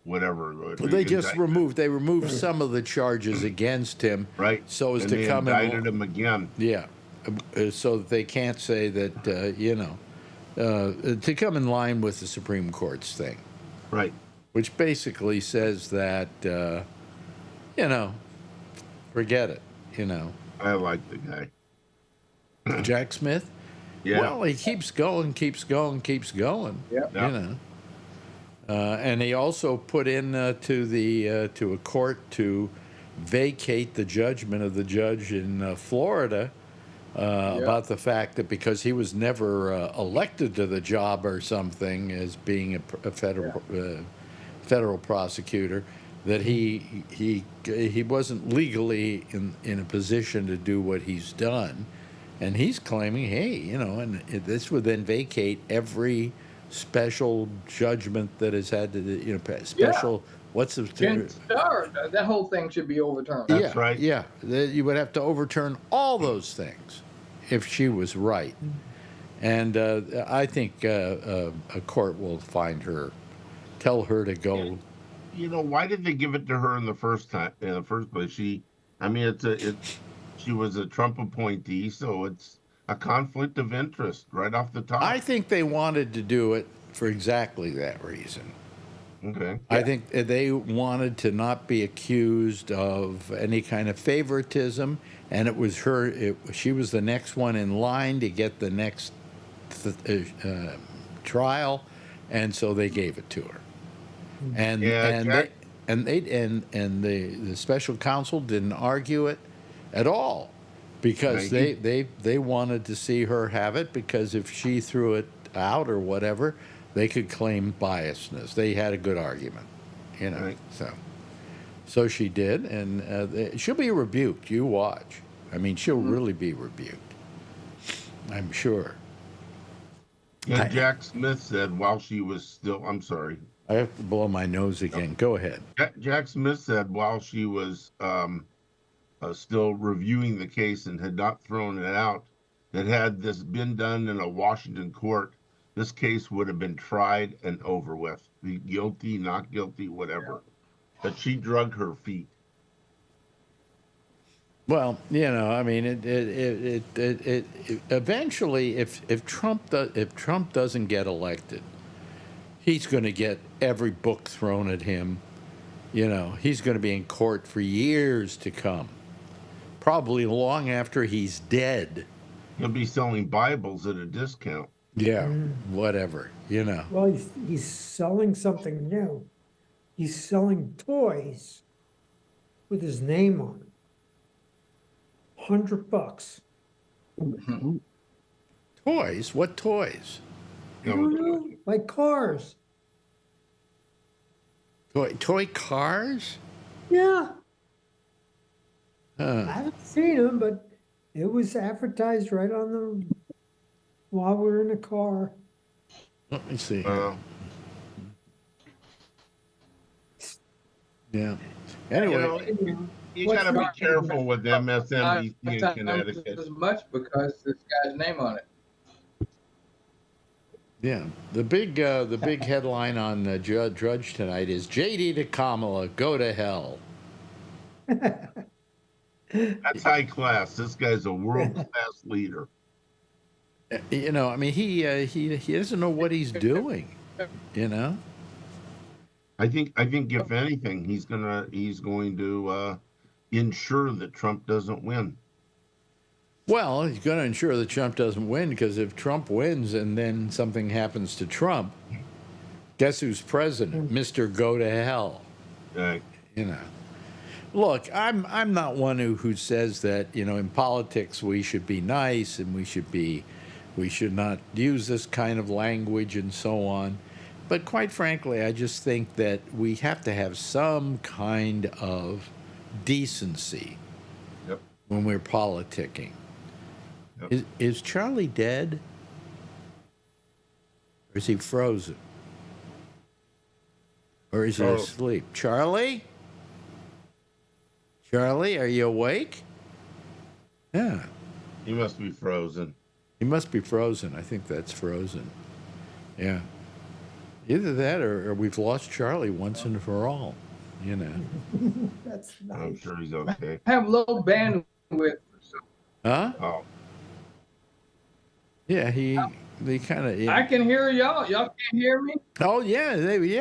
whatever. Well, they just removed some of the charges against him, right? So as and to they come indicted him again. Yeah, so that they can't say that to come in line with the Supreme Court's thing, right? Which basically says that forget it. I like the guy, Jack Smith. Yeah. Well, he keeps going. Yeah. And he also put in to a court to vacate the judgment of the judge in Florida about the fact that because he was never elected to the job or something as being a federal prosecutor, that he wasn't legally in a position to do what he's done. And he's claiming, hey, and this would then vacate every special judgment that has had to, special. What's the that whole thing should be overturned. That's right. Yeah, you would have to overturn all those things if she was right. And I think a court will tell her to go. Why did they give it to her in the first place? She was a Trump appointee, so it's a conflict of interest right off the top. I think they wanted to do it for exactly that reason. Okay. I think they wanted to not be accused of any kind of favoritism, and it was her. She was the next one in line to get the next trial, and so they gave it to her. And the special counsel didn't argue it at all, because they wanted to see her have it, because if she threw it out or whatever, they could claim biasness. They had a good argument, Right. So she did, and she'll be rebuked. You watch. I mean, she'll really be rebuked, I'm sure. And Jack Smith said while she was still, I'm sorry. I have to blow my nose again. Go ahead. Jack Smith said while she was still reviewing the case and had not thrown it out, that had this been done in a Washington court, this case would have been tried and over with. Be guilty, not guilty, whatever. But she drug her feet. Well, I mean, it eventually, if Trump doesn't get elected, he's going to get every book thrown at him. He's going to be in court for years to come, probably long after he's dead. He'll be selling Bibles at a discount. Yeah, whatever, Well, he's selling something new. He's selling toys with his name on it. $100. Toys? What toys? I don't know, like cars. Toy cars? Yeah. I Huh. haven't seen them, but it was advertised right on while we were in the car. Let me see. Yeah. Anyway, you got to be careful with MSNBC in Connecticut. As much because this guy's name on it. yeah. The big headline on Drudge tonight is JD to Kamala, go to hell. That's high class. This guy's a world-class leader. I mean, he doesn't know what he's doing. I think if anything, he's going to ensure that Trump doesn't win. Well, he's going to ensure that Trump doesn't win, because if Trump wins and then something happens to Trump, guess who's president? Mr. Go to Hell. Right. Look, I'm not one who says that in politics we should be nice and we should not use this kind of language and so on. But quite frankly, I just think that we have to have some kind of decency. Yep. when we're politicking. Yep. Is Charlie dead? Or is he frozen? Or is he asleep? Charlie? Charlie, are you awake? Yeah. He must be frozen. He must be frozen. I think that's frozen. Yeah. Either that or we've lost Charlie once and for all, you know. That's I'm nice. sure he's okay. Have low bandwidth. Huh? Oh, Yeah, they kind of. I can hear y'all. Y'all can't hear me? Oh yeah,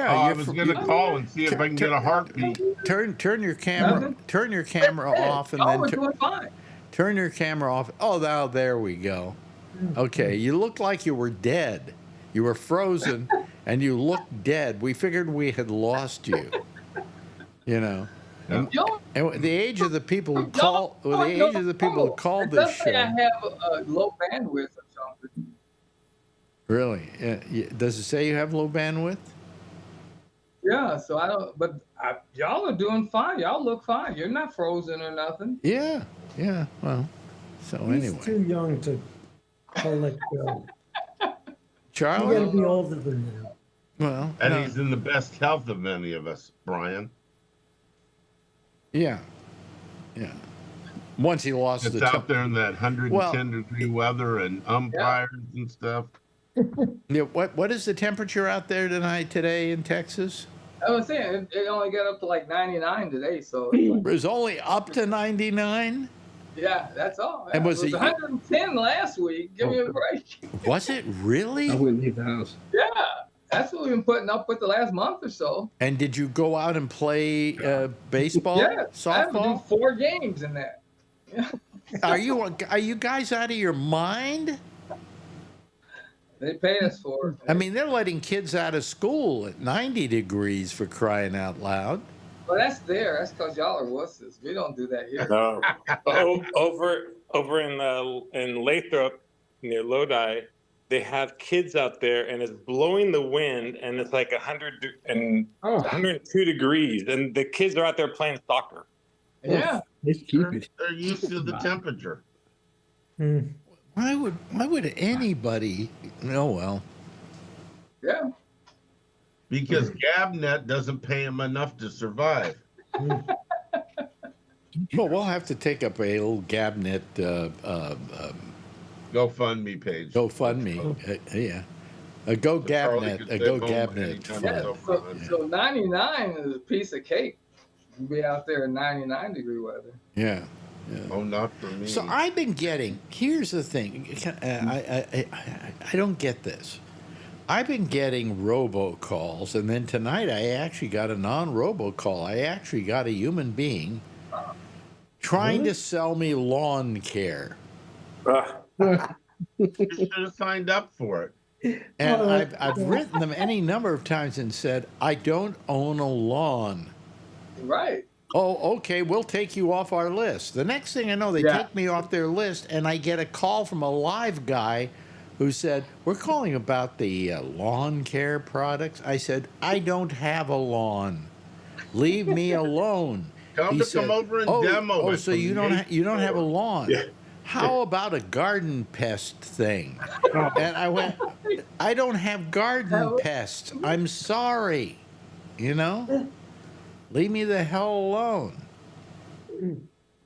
I was gonna call and see if I can get a heartbeat. Turn your camera. Nothing? Turn your camera off and Y'all then were doing fine. turn your camera off. Oh, now there we go. Okay, you look like you were dead. You were frozen, and you looked dead. We figured we had lost you. You know. And, Y'all, and the age of the people who call, who called this It does say I show. have a low bandwidth or something. Really? Does it say you have low bandwidth? Yeah, so I don't. But y'all are doing fine. Y'all look fine. You're not frozen or nothing. Yeah. Yeah. Well. So He's anyway, too young to let go. You Charlie. gotta be older than that. Well. And no. he's in the best health of any of us, Brian. Yeah. Yeah. Once he lost It's the out there in that 110-degree weather and umpires and stuff. Yeah, what is the temperature out there today in Texas? I was saying it only got up to like 99 today, so It was only up to 99. yeah, that's all. And Yeah, was it was it- 110 last week. Give me a break. Was it really? I wouldn't leave the house. Yeah, that's what we've been putting up with the last month or so. And did you go out and play baseball, Yeah, I have to do softball? 4 games in that. Are you guys out of your mind? They pay us for it. I mean, they're letting kids out of school at 90 degrees for crying out loud. Well, that's there. That's because y'all are wusses. We don't do that here. No. Over in Lathrop near Lodi, they have kids out there, and it's blowing the wind, and it's like 102 degrees, and the kids are out there playing soccer. Yeah. Let's keep it. They're used to the temperature. Hmm. Why would anybody? Oh well. Yeah. Because GabNet doesn't pay them enough to survive. Well, we'll have to take up a little GabNet GoFundMe page. GoFundMe. Yeah. A Go So Charlie GabNet. could A stay Go home GabNet anytime fund. so So, fun. so 99 is a piece of cake. You be out there in 99 degree weather. Yeah. Oh, not for me. So I've been getting. Here's the thing. I don't get this. I've been getting robocalls, and then tonight I actually got a non-robocall. I actually got a human being trying to sell me lawn care, You should have signed up for it. and Oh, I've written them any number of times and said I don't own a lawn. Right. Oh, okay, we'll take you off our list. The next thing I know, they Yeah. take me off their list, and I get a call from a live guy who said, "We're calling about the lawn care products." I said, "I don't have a lawn. Leave me alone." Tell them He to come over and demo oh, it. so from you the don't eighth you don't have a floor." lawn? How about a garden pest thing? And I went, "I don't have garden pests. I'm sorry. You know, leave me the hell alone."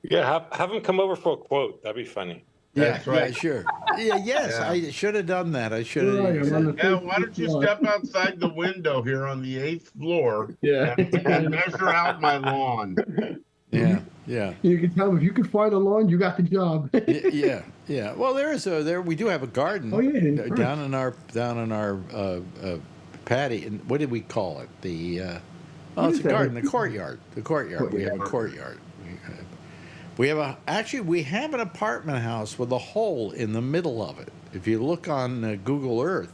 Yeah, have them come over for a quote. That'd be funny. That's Yeah, right. sure. Yes, Yeah. I should have done that. I should Right, have. I'm on the Yeah, fifth why don't you floor. step outside the window here on the 8th floor Yeah. and measure out my lawn? Yeah, yeah, You can tell them if you can find a lawn, you got the job. yeah. Well, we do have a garden. Oh, yeah, in front. down in our patio. And what did we call it? What It's is a that? garden, the courtyard. The courtyard. We have a courtyard. We have an apartment house with a hole in the middle of it. If you look on Google Earth,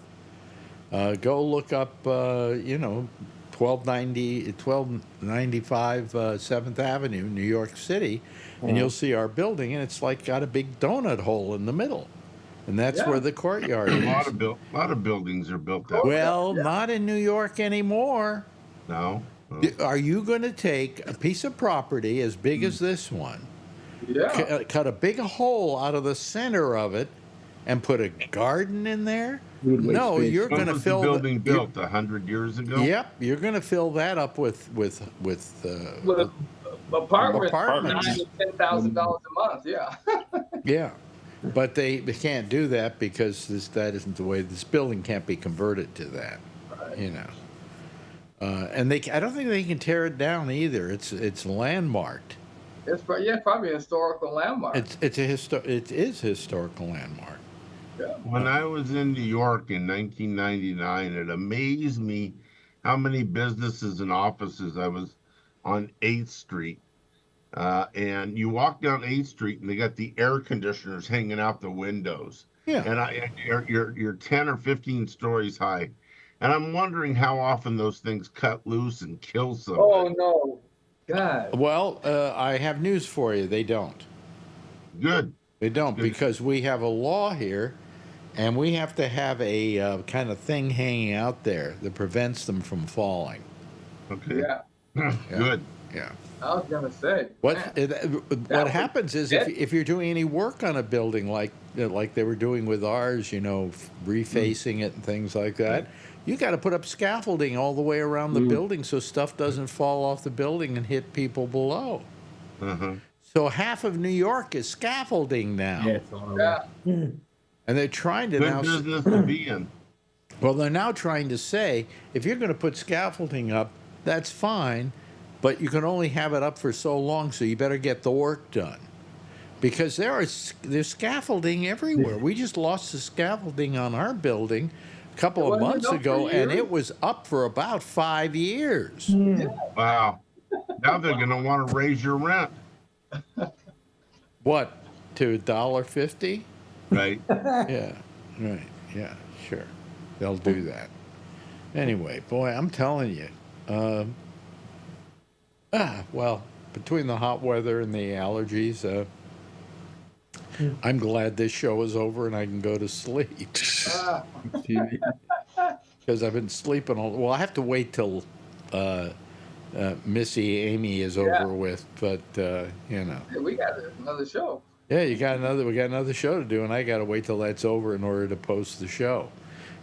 go look up, 1295 7th Avenue, New York City, and you'll see our building, and it's like got a big donut hole in the middle, and that's Yeah. where the courtyard A is. lot of buildings are built that way. Well, not in New York anymore. No. Are you going to take a piece of property as big as this one, cut a big hole out of the center of it and put a garden in there? No, you're going to fill the building built 100 years ago. Yep, you're going to fill that up with apartments. Apartments. $9,000 to $10,000 a month. Yeah. Yeah, but they can't do that because that isn't the way this building can't be converted to that. Right. You know, and I don't think they can tear it down either. It's landmarked. It's probably a historical landmark. It is historical landmark. Yeah. When I was in New York in 1999, it amazed me how many businesses and offices. I was on 8th Street, and you walk down 8th Street, and they got the air conditioners hanging out the windows. Yeah. And you're 10 or 15 stories high, and I'm wondering how often those things cut loose and kill somebody. Oh no, God. Well, I have news for you. They don't. Good. They don't, Good. because we have a law here, and we have to have a kind of thing hanging out there that prevents them from falling. Okay. Yeah. Good. Yeah. I was gonna say. What was happens is if you're doing any work on a building like they were doing with ours, you know, refacing it and things like that, you got to put up scaffolding all the way around the building so stuff doesn't fall off the building and hit people below. Uh-huh. So half of New York is scaffolding now. Yeah. And they're trying to Good now. business to be in. Well, they're now trying to say if you're going to put scaffolding up, that's fine, but you can only have it up for so long, so you better get the work done. Because there's scaffolding everywhere. We just lost the scaffolding on our building a couple of months ago, and it was up for about 5 years. Wow. Now they're going to want to raise your rent. What, to $1.50? Right. Yeah, right. Yeah, sure. They'll do that. Anyway, boy, I'm telling you. Well, between the hot weather and the allergies, I'm glad this show is over and I can go to sleep. Because I've been sleeping all. Well, I have to wait till Missy Amy is over with, but you know. Hey, we got another show. Yeah, we got another show to do, and I got to wait till that's over in order to post the show.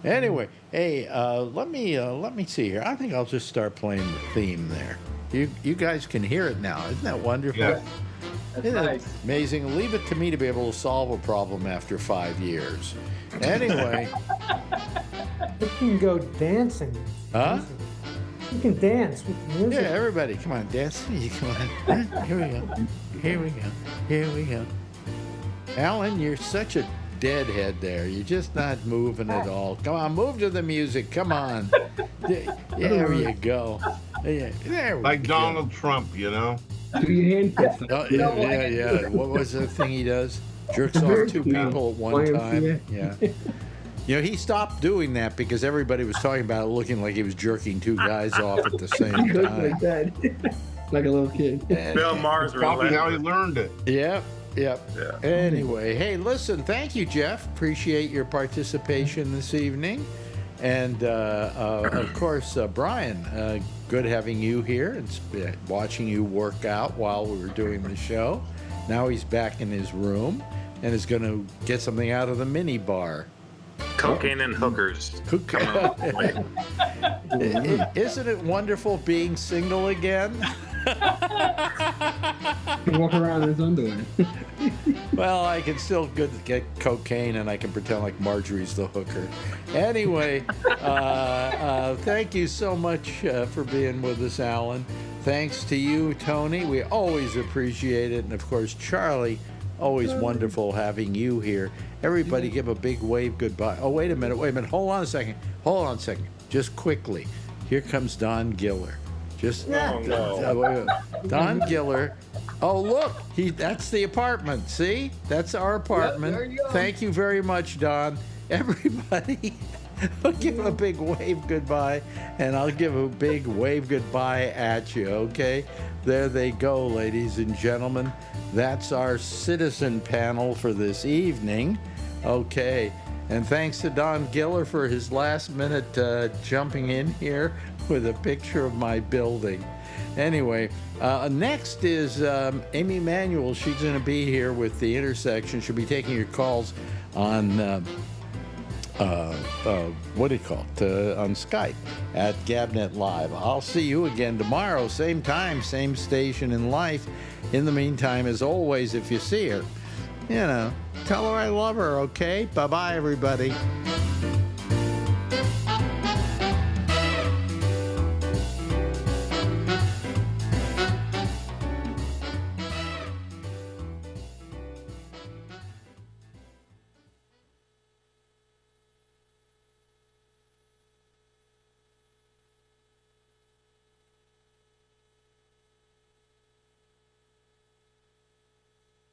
Anyway, hey, let me see here. I think I'll just start playing the theme there. You guys can hear it now. Isn't that wonderful? Yeah. That's Isn't nice. it amazing? Leave it to me to be able to solve a problem after 5 years. Anyway. You can go dancing. Huh? You can dance with the music. Yeah, everybody, come on, dance. Come on. Here we go. Here we go. Here we go. Alan, you're such a deadhead there. You're just not moving at all. Come on, move to the music. Come on. There you go. There we Like go. Donald Trump, you know? Do your hand fist. Oh, yeah. What was the thing he does? Jerks off two people at one time. Yeah. You know, he stopped doing that because everybody was talking about it looking like he was jerking two guys off at the same He goes time. like that. Like a little kid. Bill Maher's Probably how he relentless. learned it. Yep. Yeah. Anyway, hey, listen, thank you, Jeff. Appreciate your participation this evening. And, of course, Brian, good having you here and watching you work out while we were doing the show. Now he's back in his room and is going to get something out of the mini bar. Cocaine and hookers. Come on. Isn't it wonderful being single again? He walk around in his underwear. Well, I can still get cocaine and I can pretend like Marjorie's the hooker. Anyway, thank you so much for being with us, Alan. Thanks to you, Tony. We always appreciate it. And, of course, Charlie, always wonderful having you here. Everybody give a big wave goodbye. Oh, wait a minute. Hold on a second. Just quickly. Here comes Don Giller. Don Giller. Oh, look, that's the apartment. See? That's our apartment. there you go. Thank you very much, Don. Everybody, I'll give a big wave goodbye, and I'll give a big wave goodbye at you, okay? There they go, ladies and gentlemen. That's our citizen panel for this evening. Okay. And thanks to Don Giller for his last-minute jumping in here with a picture of my building. Anyway, next is Amy Manuel. She's going to be here with The Intersection. She'll be taking your calls on, what do you call it, on Skype at Gabnet Live. I'll see you again tomorrow, same time, same station in life. In the meantime, as always, if you see her, tell her I love her, okay? Bye-bye, everybody.